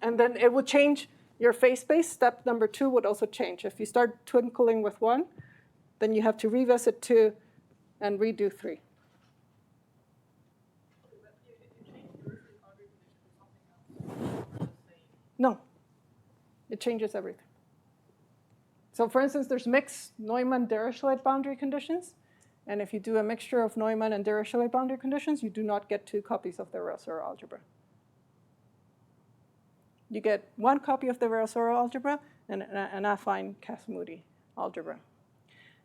And then it would change your phase space. Step number 2 would also change. If you start twinkling with 1, then you have to revisit 2 and redo 3. No, it changes everything. So for instance, there's mixed Neumann-Dirichlet boundary conditions. And if you do a mixture of Neumann and Dirichlet boundary conditions, you do not get 2 copies of the Virasoro algebra. You get 1 copy of the Virasoro algebra and an affine Casamudi algebra.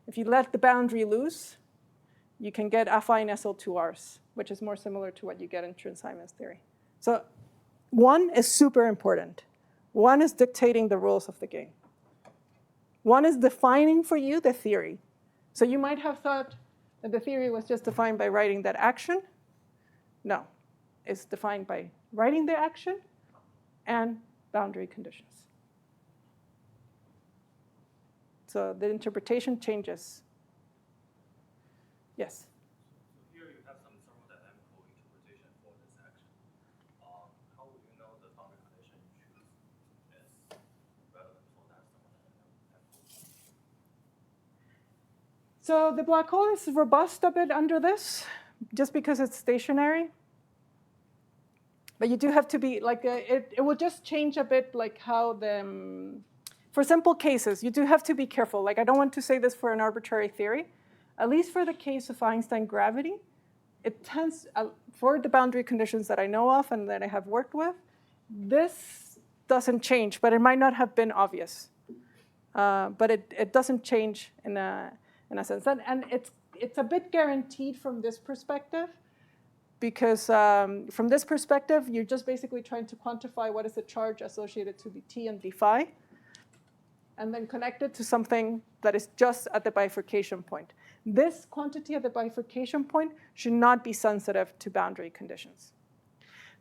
If you let the boundary loose, you can get affine SL2Rs, which is more similar to what you get in Chern-Simons theory. So 1 is super important. 1 is dictating the rules of the game. 1 is defining for you the theory. So you might have thought that the theory was just defined by writing that action. No, it's defined by writing the action and boundary conditions. So the interpretation changes. Yes? So here you have some thermodynamical interpretation for this action. How would you know the boundary condition you choose is relevant for that thermodynamical? So the black hole is robust a bit under this, just because it's stationary. But you do have to be, like, it will just change a bit, like how the, for simple cases, you do have to be careful. Like, I don't want to say this for an arbitrary theory. At least for the case of Einstein gravity, it tends, for the boundary conditions that I know of and that I have worked with, this doesn't change, but it might not have been obvious. But it doesn't change in a sense. And it's a bit guaranteed from this perspective, because from this perspective, you're just basically trying to quantify what is the charge associated to the t and d phi, and then connect it to something that is just at the bifurcation point. This quantity at the bifurcation point should not be sensitive to boundary conditions.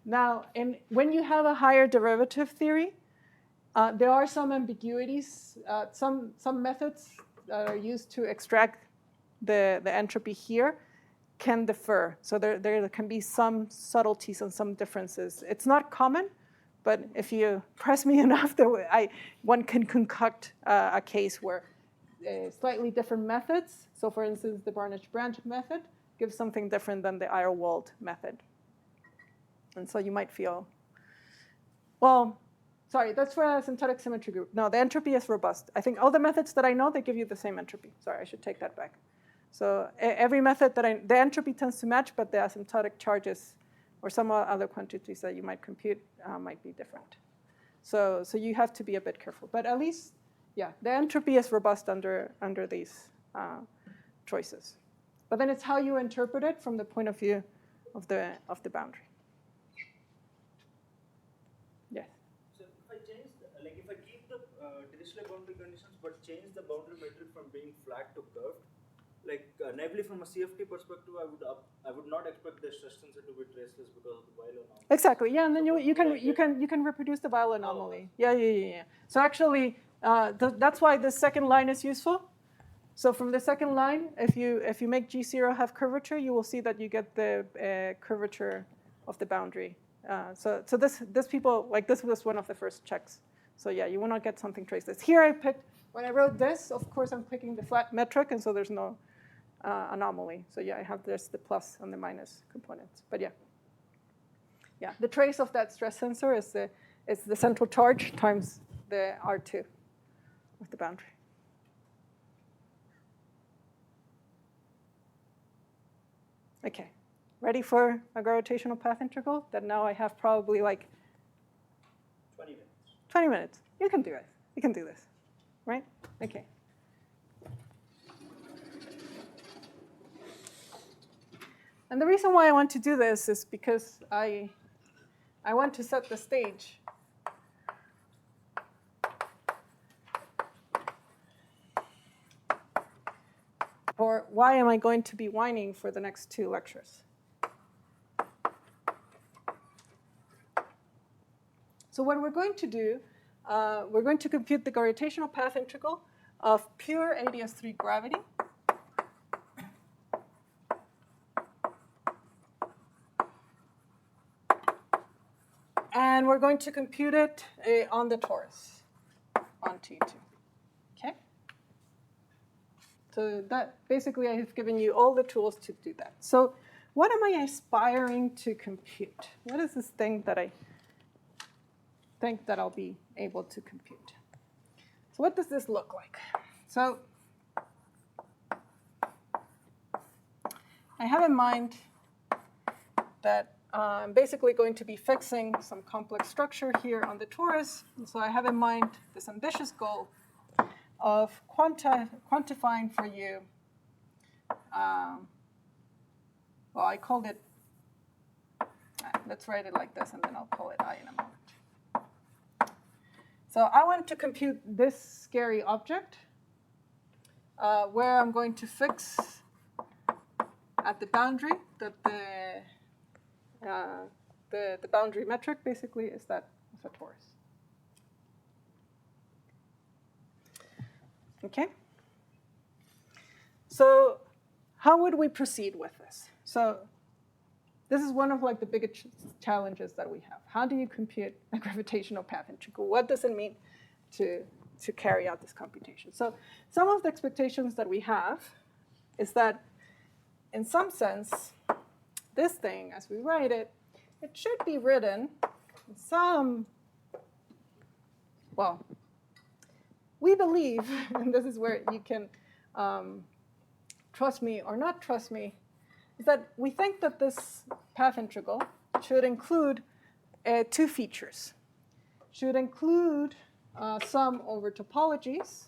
Now, when you have a higher derivative theory, there are some ambiguities. Some methods that are used to extract the entropy here can differ. So there can be some subtleties and some differences. It's not common, but if you press me enough, one can concoct a case where slightly different methods. So for instance, the Barnage-Brandt method gives something different than the Eyerwald method. And so you might feel, well, sorry, that's for a asymptotic symmetry group. No, the entropy is robust. I think all the methods that I know, they give you the same entropy. Sorry, I should take that back. So every method that the entropy tends to match, but the asymptotic charges or some other quantities that you might compute might be different. So you have to be a bit careful. But at least, yeah, the entropy is robust under these choices. But then it's how you interpret it from the point of view of the boundary. Yes? So if I change, if I keep the Dirichlet boundary conditions, but change the boundary metric from being flat to curved, naively from a CFT perspective, I would not expect the stress tensor to be traceless because of the Weil anomaly. Exactly. Yeah, and then you can reproduce the Weil anomaly. Yeah. So actually, that's why the second line is useful. So from the second line, if you make G0 have curvature, you will see that you get the curvature of the boundary. So this people, like, this was one of the first checks. So yeah, you will not get something traceless. Here I picked, when I wrote this, of course I'm picking the flat metric, and so there's no anomaly. So yeah, I have this, the plus and the minus components. But yeah, the trace of that stress tensor is the central charge times the R2 of the boundary. Okay, ready for a gravitational path integral that now I have probably like 20 minutes. 20 minutes. You can do it. You can do this, right? Okay. And the reason why I want to do this is because I want to set the stage for why am I going to be whining for the next 2 lectures. So what we're going to do, we're going to compute the gravitational path integral of pure AdS3 gravity. And we're going to compute it on the torus, on T2. Okay? So that basically I have given you all the tools to do that. So what am I aspiring to compute? What is this thing that I think that I'll be able to compute? So what does this look like? So I have in mind that I'm basically going to be fixing some complex structure here on the torus. And so I have in mind this ambitious goal of quantifying for you, well, I called it, let's write it like this, and then I'll call it I in a moment. So I want to compute this scary object where I'm going to fix at the boundary that the boundary metric basically is that of a torus. Okay? So how would we proceed with this? So this is one of like the biggest challenges that we have. How do you compute a gravitational path integral? What does it mean to carry out this computation? So some of the expectations that we have is that in some sense, this thing, as we write it, it should be written in some, well, we believe, and this is where you can trust me or not trust me, is that we think that this path integral should include two features. Should include sum over topologies,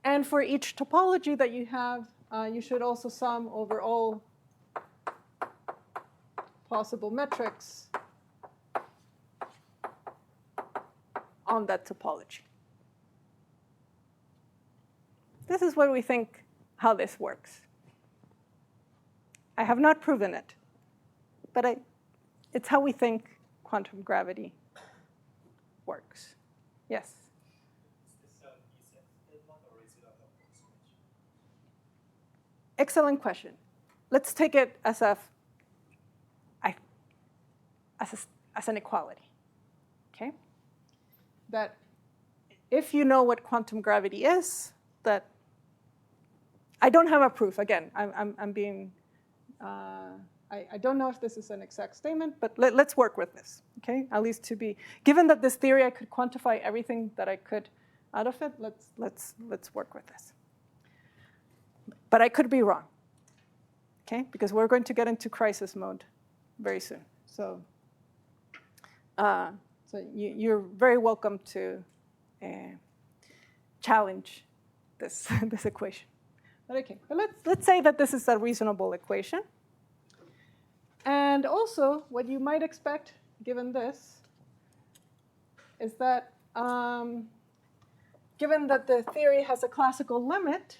and for each topology that you have, you should also sum over all possible metrics on that topology. This is what we think how this works. I have not proven it, but it's how we think quantum gravity works. Yes? Excellent question. Let's take it as an equality, okay? That if you know what quantum gravity is, that I don't have a proof. Again, I'm being, I don't know if this is an exact statement, but let's work with this, okay? At least to be, given that this theory, I could quantify everything that I could out of it, let's work with this. But I could be wrong, okay? Because we're going to get into crisis mode very soon. So you're very welcome to challenge this equation. But okay, but let's say that this is a reasonable equation. And also, what you might expect, given this, is that given that the theory has a classical limit,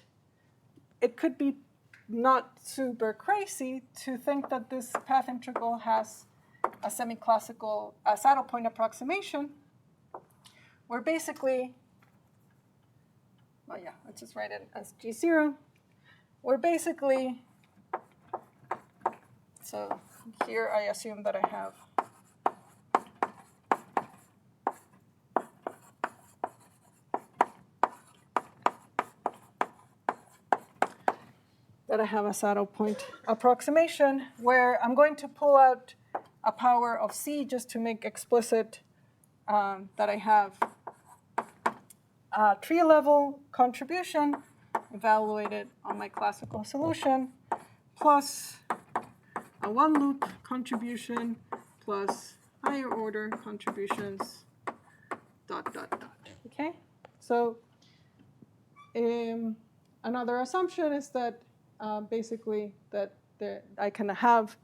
it could be not super crazy to think that this path integral has a semi-classical saddle point approximation, where basically, well, yeah, let's just write it as G0, where basically, so here I assume that I have a saddle point approximation where I'm going to pull out a power of C just to make explicit that I have a tree-level contribution evaluated on my classical solution plus a one-loop contribution plus higher order contributions, ... Okay? So another assumption is that basically that I can have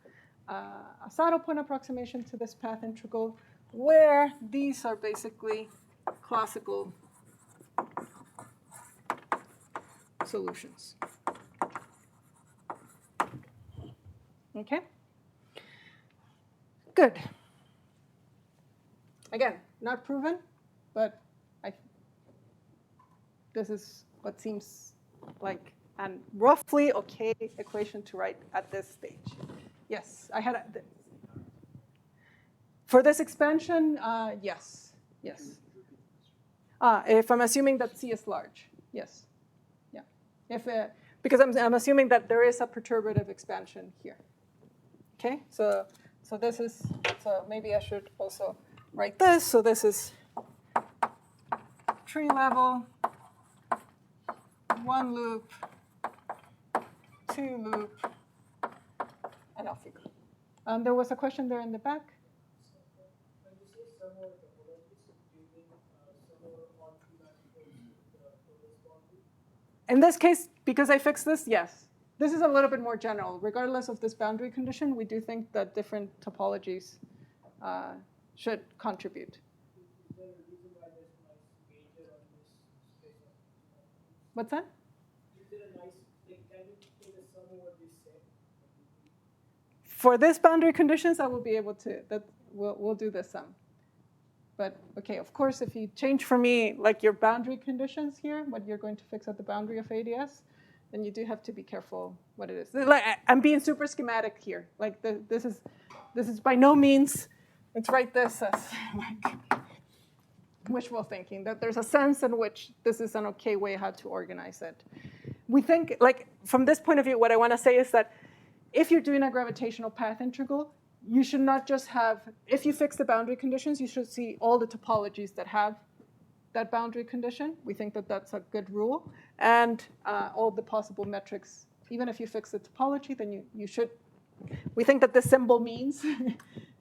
a saddle point approximation to this path integral where these are basically classical solutions. Okay? Good. Again, not proven, but this is what seems like a roughly okay equation to write at this stage. Yes, I had for this expansion, yes, yes. If I'm assuming that C is large, yes, yeah. If because I'm assuming that there is a perturbative expansion here. Okay, so this is, so maybe I should also write this. So this is tree level, 1 loop, 2 loop, and off you go. There was a question there in the back. When you say similar topologies, do you mean similar on geometrical boundary? In this case, because I fixed this, yes. This is a little bit more general. Regardless of this boundary condition, we do think that different topologies should contribute. Is there a reason why there's a nice major on this space of What's that? Is there a nice, like, can you take a sum over this set? For this boundary conditions, I will be able to, we'll do this sum. But OK, of course, if you change for me like your boundary conditions here, what you're going to fix at the boundary of AdS, then you do have to be careful what it is. Like, I'm being super schematic here. Like this is by no means, let's write this as like wishful thinking, that there's a sense in which this is an OK way how to organize it. We think, like, from this point of view, what I want to say is that if you're doing a gravitational path integral, you should not just have, if you fix the boundary conditions, you should see all the topologies that have that boundary condition. We think that that's a good rule. And all the possible metrics, even if you fix the topology, then you should, we think that this symbol means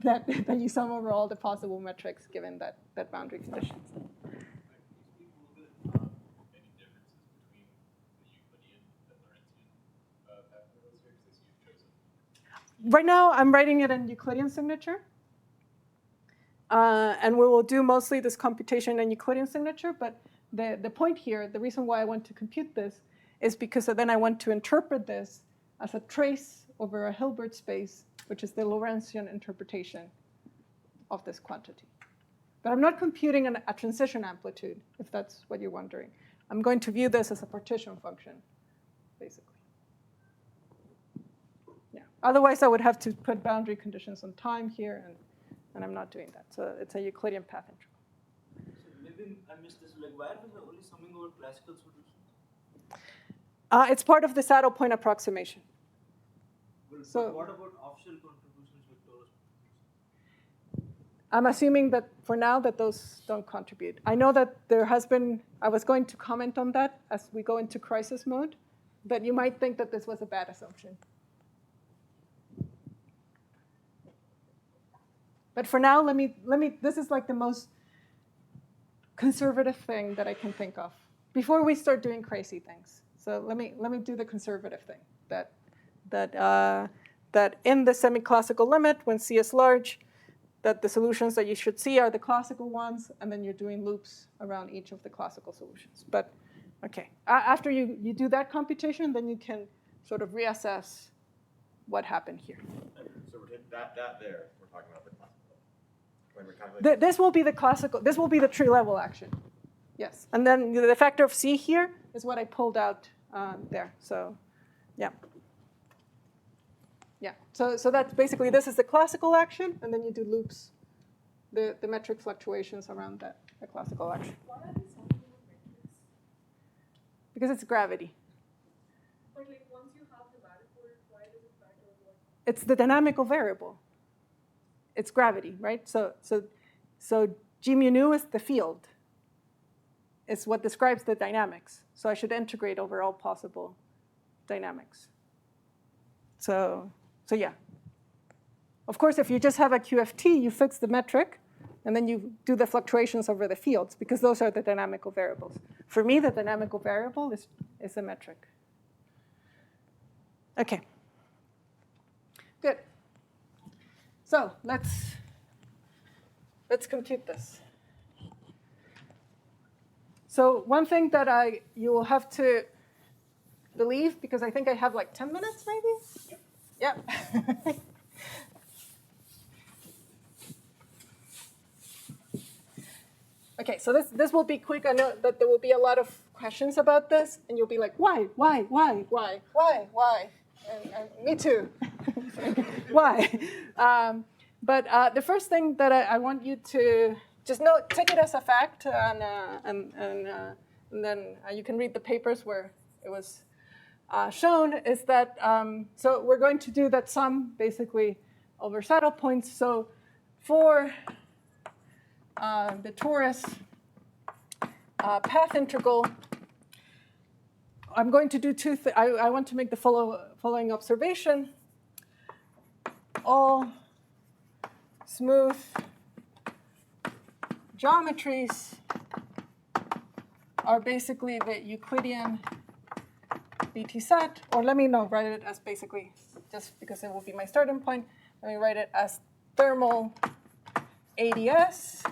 that you sum over all the possible metrics given that boundary conditions. Right now, I'm writing it in Euclidean signature. And we will do mostly this computation in Euclidean signature. But the point here, the reason why I want to compute this, is because then I want to interpret this as a trace over a Hilbert space, which is the Lorentzian interpretation of this quantity. But I'm not computing a transition amplitude, if that's what you're wondering. I'm going to view this as a partition function, basically. Otherwise, I would have to put boundary conditions on time here, and I'm not doing that. So it's a Euclidean path integral. So maybe I missed this. Like, why are we only summing over classical solutions? It's part of the saddle point approximation. Well, So what about offshell contributions with Taurus? I'm assuming that for now that those don't contribute. I know that there has been, I was going to comment on that as we go into crisis mode, but you might think that this was a bad assumption. But for now, let me. This is like the most conservative thing that I can think of before we start doing crazy things. So let me do the conservative thing that in the semi-classical limit, when C is large, that the solutions that you should see are the classical ones, and then you're doing loops around each of the classical solutions. But OK, after you do that computation, then you can sort of reassess what happened here. So we're that there, we're talking about the classical. This will be the classical. This will be the tree level action. Yes. And then the factor of C here is what I pulled out there. So, yeah. Yeah. So that's basically, this is the classical action, and then you do loops, the metric fluctuations around that, the classical action. Why are they something with metrics? Because it's gravity. But like once you have the manifold, why does it matter what? It's the dynamical variable. It's gravity, right? So G mu nu is the field. It's what describes the dynamics. So I should integrate over all possible dynamics. So yeah. Of course, if you just have a QFT, you fix the metric, and then you do the fluctuations over the fields, because those are the dynamical variables. For me, the dynamical variable is the metric. OK. Good. So let's compute this. So one thing that you will have to believe, because I think I have like 10 minutes maybe? Yep. OK, so this will be quick. I know that there will be a lot of questions about this, and you'll be like, why? And me too. Why? But the first thing that I want you to just take it as a fact, and then you can read the papers where it was shown, is that, so we're going to do that sum basically over saddle points. So for the torus path integral, I'm going to do two things. I want to make the following observation. All smooth geometries are basically the Euclidean BT set, or let me write it as basically, just because it will be my starting point, let me write it as thermal AdS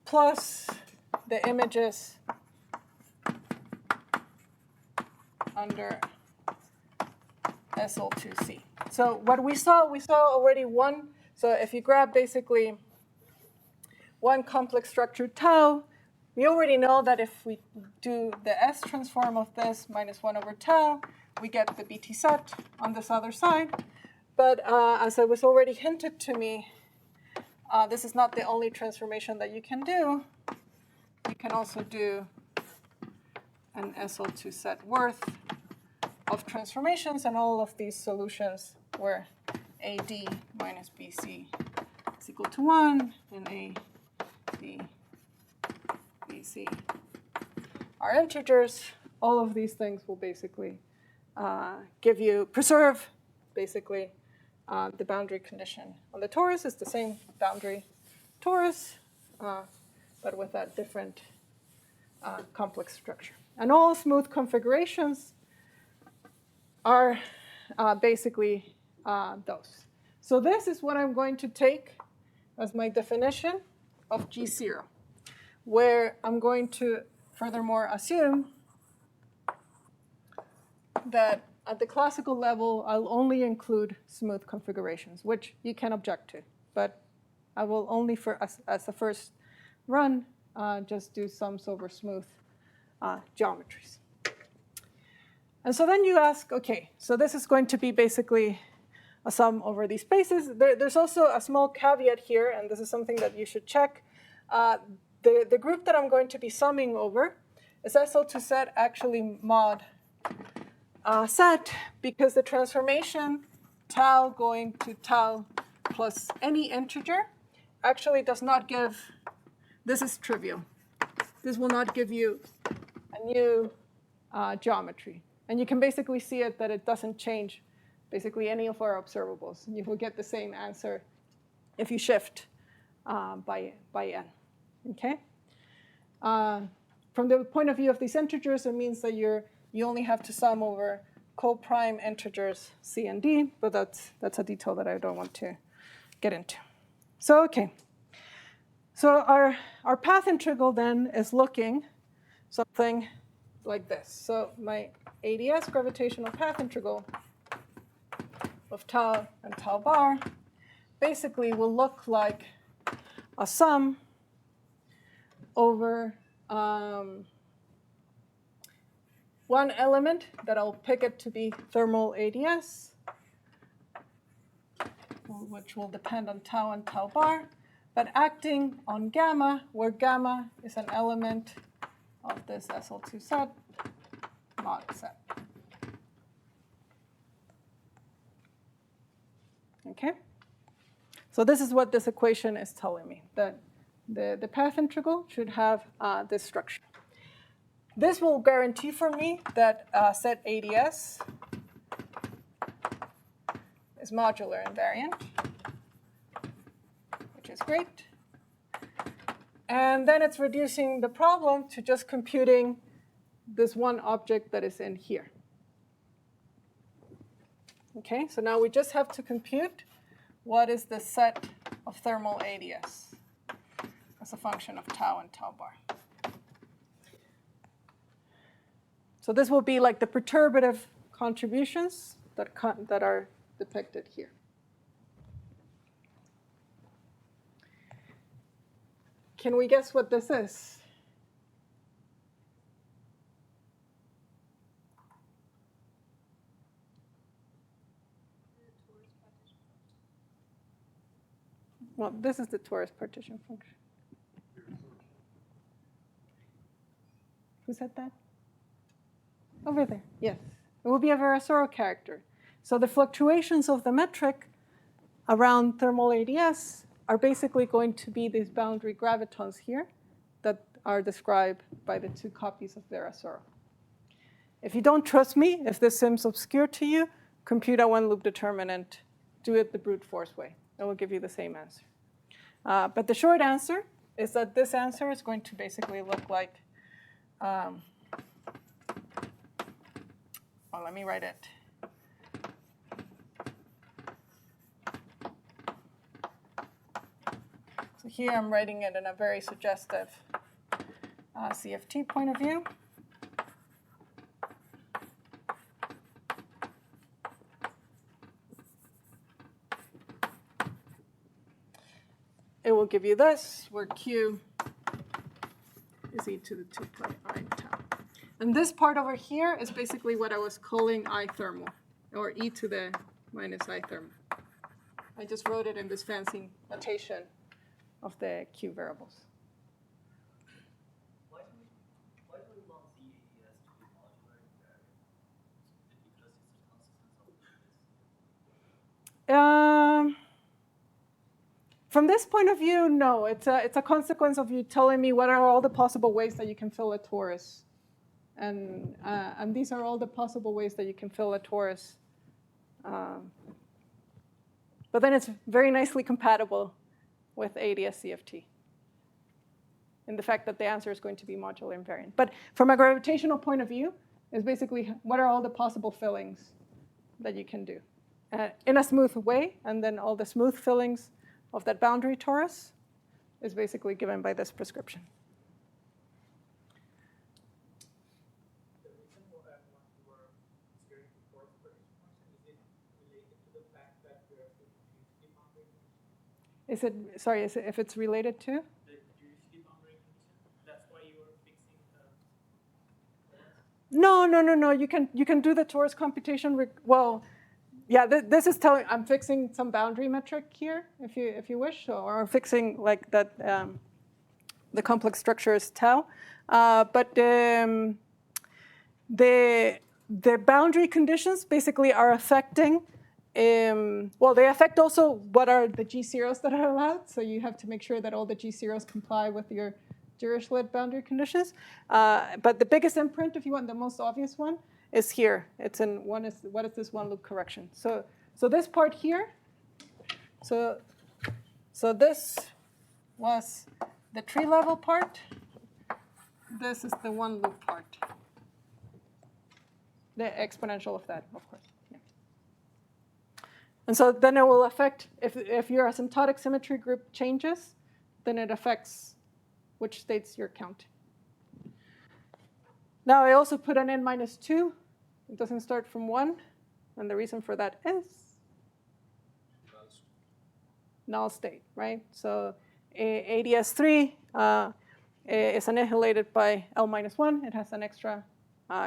plus the images under SL2C. So what we saw already one. So if you grab basically one complex structure tau, we already know that if we do the S transform of this minus 1 over tau, we get the BT set on this other side. But as it was already hinted to me, this is not the only transformation that you can do. You can also do an SL2 set worth of transformations, and all of these solutions where AD minus BC is equal to 1, and AD BC are integers. All of these things will basically preserve basically the boundary condition on the torus. Is the same boundary torus, but with a different complex structure. And all smooth configurations are basically those. So this is what I'm going to take as my definition of G0, where I'm going to furthermore assume that at the classical level, I'll only include smooth configurations, which you can object to. But I will only, as the first run, just do sums over smooth geometries. And so then you ask, OK, so this is going to be basically a sum over these spaces. There's also a small caveat here, and this is something that you should check. The group that I'm going to be summing over is SL2 set actually mod set, because the transformation tau going to tau plus any integer actually does not give, this is trivial. This will not give you a new geometry. And you can basically see it that it doesn't change basically any of our observables. You will get the same answer if you shift by n. Okay? From the point of view of these integers, it means that you only have to sum over co-prime integers c and d, but that's a detail that I don't want to get into. So okay. So our path integral then is looking something like this. So my AdS gravitational path integral of tau and tau bar basically will look like a sum over one element that I'll pick it to be thermal AdS, which will depend on tau and tau bar, but acting on gamma, where gamma is an element of this SL2 set, mod set. Okay? So this is what this equation is telling me, that the path integral should have this structure. This will guarantee for me that set AdS is modular invariant, which is great. And then it's reducing the problem to just computing this one object that is in here. Okay, so now we just have to compute what is the set of thermal AdS as a function of tau and tau bar. So this will be like the perturbative contributions that are depicted here. Can we guess what this is? Well, this is the torus partition function. Who said that? Over there, yes. It will be a Virasoro character. So the fluctuations of the metric around thermal AdS are basically going to be these boundary gravitons here that are described by the 2 copies of their Asoro. If you don't trust me, if this seems obscure to you, compute a one-loop determinant, do it the brute force way. It will give you the same answer. But the short answer is that this answer is going to basically look like, well, let me write it. So here I'm writing it in a very suggestive CFT point of view. It will give you this, where Q is e to the 2 pi I tau. And this part over here is basically what I was calling I thermal, or e to the minus I thermal. I just wrote it in this fancy notation of the Q variables. Why do we want the AdS to be modular invariant? Because it's a consequence of this? From this point of view, no. It's a consequence of you telling me what are all the possible ways that you can fill a torus. And these are all the possible ways that you can fill a torus. But then it's very nicely compatible with AdS CFT in the fact that the answer is going to be modular invariant. But from a gravitational point of view, is basically what are all the possible fillings that you can do in a smooth way, and then all the smooth fillings of that boundary torus is basically given by this prescription. The reason why you were steering the torus prediction function, is it related to the fact that we are fixing the boundary condition? Is it, sorry, if it's related to? The UCD boundary condition? That's why you were fixing the torus? No. You can do the torus computation. Well, yeah, this is telling I'm fixing some boundary metric here, if you wish, or fixing like that the complex structure is tau. But the boundary conditions basically are affecting. Well, they affect also what are the G0s that are allowed. So you have to make sure that all the G0s comply with your Dirichlet boundary conditions. But the biggest imprint, if you want, the most obvious one, is here. It's in what is this one loop correction? So this part here. So this was the tree level part. This is the one loop part. The exponential of that, of course. Yeah. And so then it will affect if your asymptotic symmetry group changes, then it affects which states you're counting. Now I also put an n-2. It doesn't start from 1. And the reason for that is null state, right? So AdS3 is annihilated by L-1. It has an extra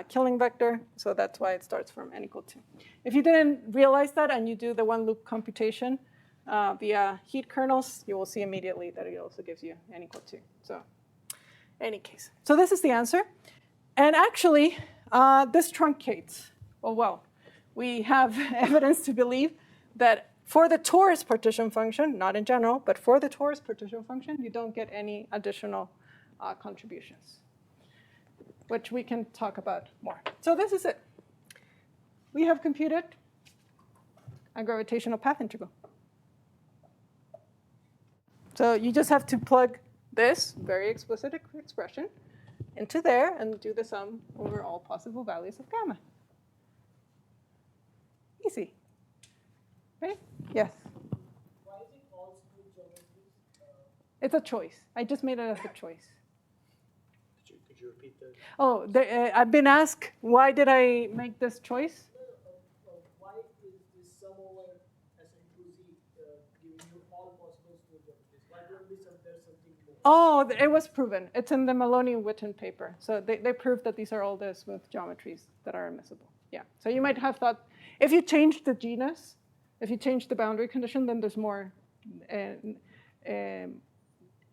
killing vector. So that's why it starts from n = 2. If you didn't realize that and you do the one loop computation via heat kernels, you will see immediately that it also gives you n = 2. So any case. So this is the answer. And actually, this truncates. Well, we have evidence to believe that for the torus partition function, not in general, but for the torus partition function, you don't get any additional contributions, which we can talk about more. So this is it. We have computed a gravitational path integral. So you just have to plug this very explicit expression into there and do the sum over all possible values of gamma. Easy. Right? Yes? Why is it all smooth geometries? It's a choice. I just made it as a choice. Could you repeat that? Oh, I've been asked, why did I make this choice? Why is this sum over SN2Z giving you all possible smooth geometries? Why don't we sum there something more? Oh, it was proven. It's in the Maloney-Witten paper. So they proved that these are all the smooth geometries that are admissible. Yeah. So you might have thought, if you change the genus, if you change the boundary condition, then there's more.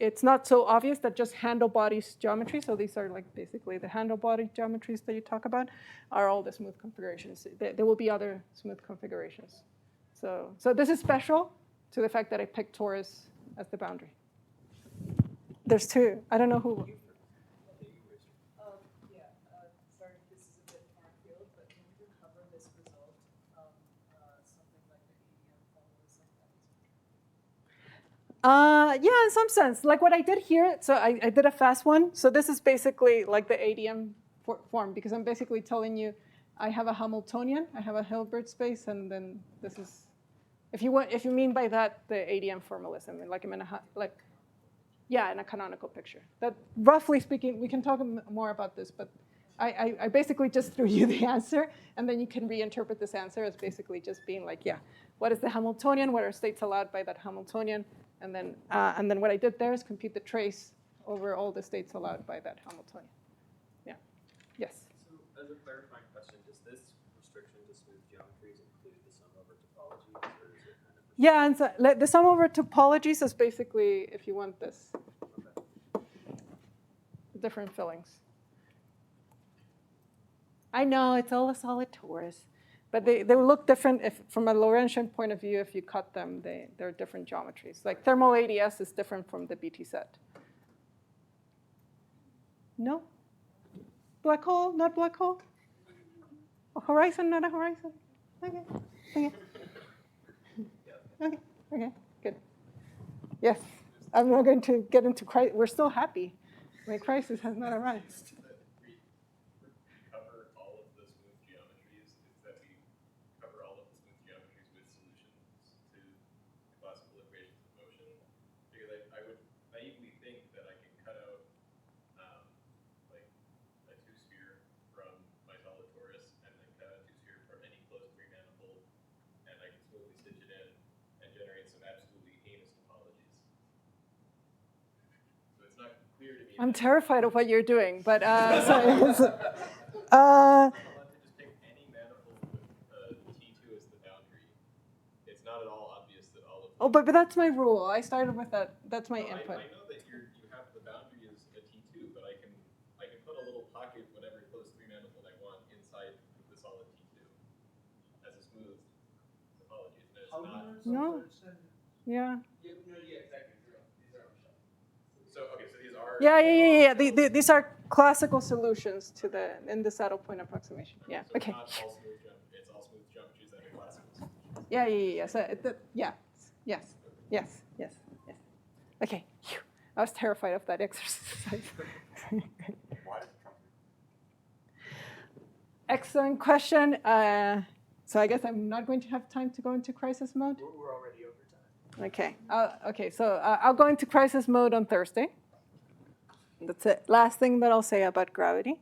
It's not so obvious that just handle bodies geometry. So these are like basically the handle body geometries that you talk about are all the smooth configurations. There will be other smooth configurations. So this is special to the fact that I picked torus as the boundary. There's two. I don't know who. Sorry, this is a bit far field, but can you recover this result from something like the ADM formalism that is? Yeah, in some sense. Like what I did here, so I did a fast one. So this is basically like the ADM form, because I'm basically telling you I have a Hamiltonian, I have a Hilbert space, and then this is, if you mean by that the ADM formalism, like I'm in a in a canonical picture. That, roughly speaking, we can talk more about this, but I basically just threw you the answer, and then you can reinterpret this answer as basically just being like, yeah, what is the Hamiltonian? What are states allowed by that Hamiltonian? And then what I did there is compute the trace over all the states allowed by that Hamiltonian. Yeah. Yes. So as a clarifying question, does this restriction to smooth geometries include the sum over topologies, or is it kind of? Yeah, and so the sum over topologies is basically, if you want this, different fillings. I know it's all a solid torus, but they look different if, from a Lorentzian point of view. If you cut them, they're different geometries. Like thermal AdS is different from the BT set. No? Black hole, not black hole? A horizon, not a horizon? Okay, okay. Okay, good. Yes, I'm not going to get into crisis. We're still happy. My crisis has not arrived. Cover all of the smooth geometries, is that we cover all of the smooth geometries with solutions to the classical equations of motion. Because I would naively think that I can cut out like a two-sphere from my solid torus, and then cut out a two-sphere from any closed three-manifold, and I can smoothly stitch it in and generate some absolutely heinous topologies. So it's not clear to me. I'm terrified of what you're doing, but I'm allowed to just pick any manifold with T2 as the boundary. It's not at all obvious that all of. oh, but that's my rule. I started with that. That's my input. I know that you have the boundary as a T2, but I can put a little pocket, whatever closed three manifold I want, inside the solid T2 as a smooth topology. And it's not. No. Yeah. So okay, so these are. Yeah. These are classical solutions to in the saddle point approximation. Yeah. So Okay. It's not all smooth it's all smooth geometries that are classical solutions. Yeah. So yes. Okay. Phew. I was terrified of that exercise. Why did Trump? Excellent question. So I guess I'm not going to have time to go into crisis mode. We're already over time. Okay. Okay. So I'll go into crisis mode on Thursday. That's it. Last thing that I'll say about gravity.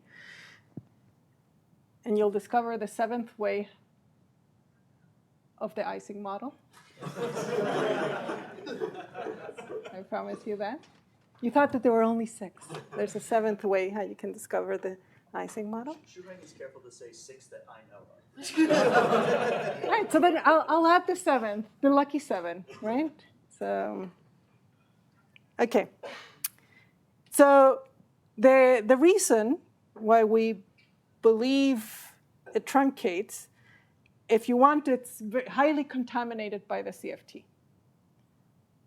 And you'll discover the 7th way of the Ising model. I promise you that. You thought that there were only 6. There's a 7th way how you can discover the Ising model. Shuheng is careful to say 6 that I know of. All right, so then I'll add the 7th, the lucky 7, right? So, okay. So the reason why we believe it truncates, if you want, it's highly contaminated by the CFT.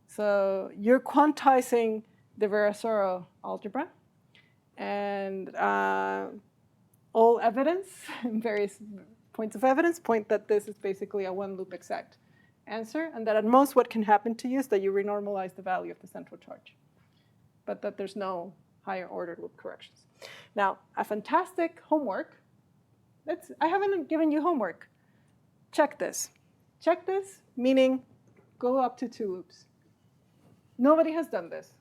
So you're quantizing the Virasoro algebra, and all evidence, various points of evidence, point that this is basically a one-loop exact answer, and that at most what can happen to you is that you renormalize the value of the central charge, but that there's no higher order loop corrections. Now, a fantastic homework. I haven't given you homework. Check this. Check this, meaning go up to 2 loops. Nobody has done this.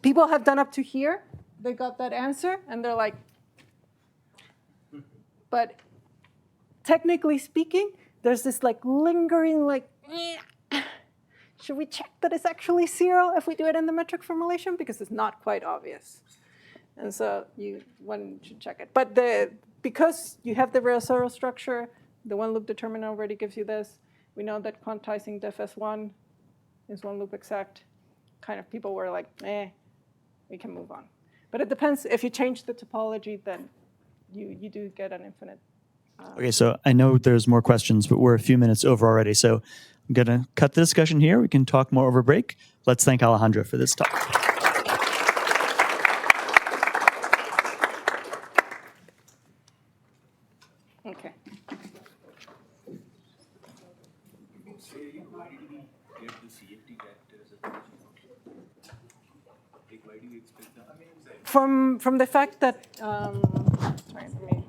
People have done up to here. They got that answer, and they're like, but technically speaking, there's this like lingering like, should we check that it's actually 0 if we do it in the metric formulation? Because it's not quite obvious. And so one should check it. But because you have the Virasoro structure, the one-loop determinant already gives you this. We know that quantizing def S1 is one-loop exact. Kind of people were like, we can move on. But it depends. If you change the topology, then you do get an infinite Okay, so I know there's more questions, but we're a few minutes over already. So I'm going to cut the discussion here. We can talk more over break. Let's thank Alejandra for this talk. Okay. Why did we get the CFT character as a function? Like, why do you expect that? From the fact that, sorry, let me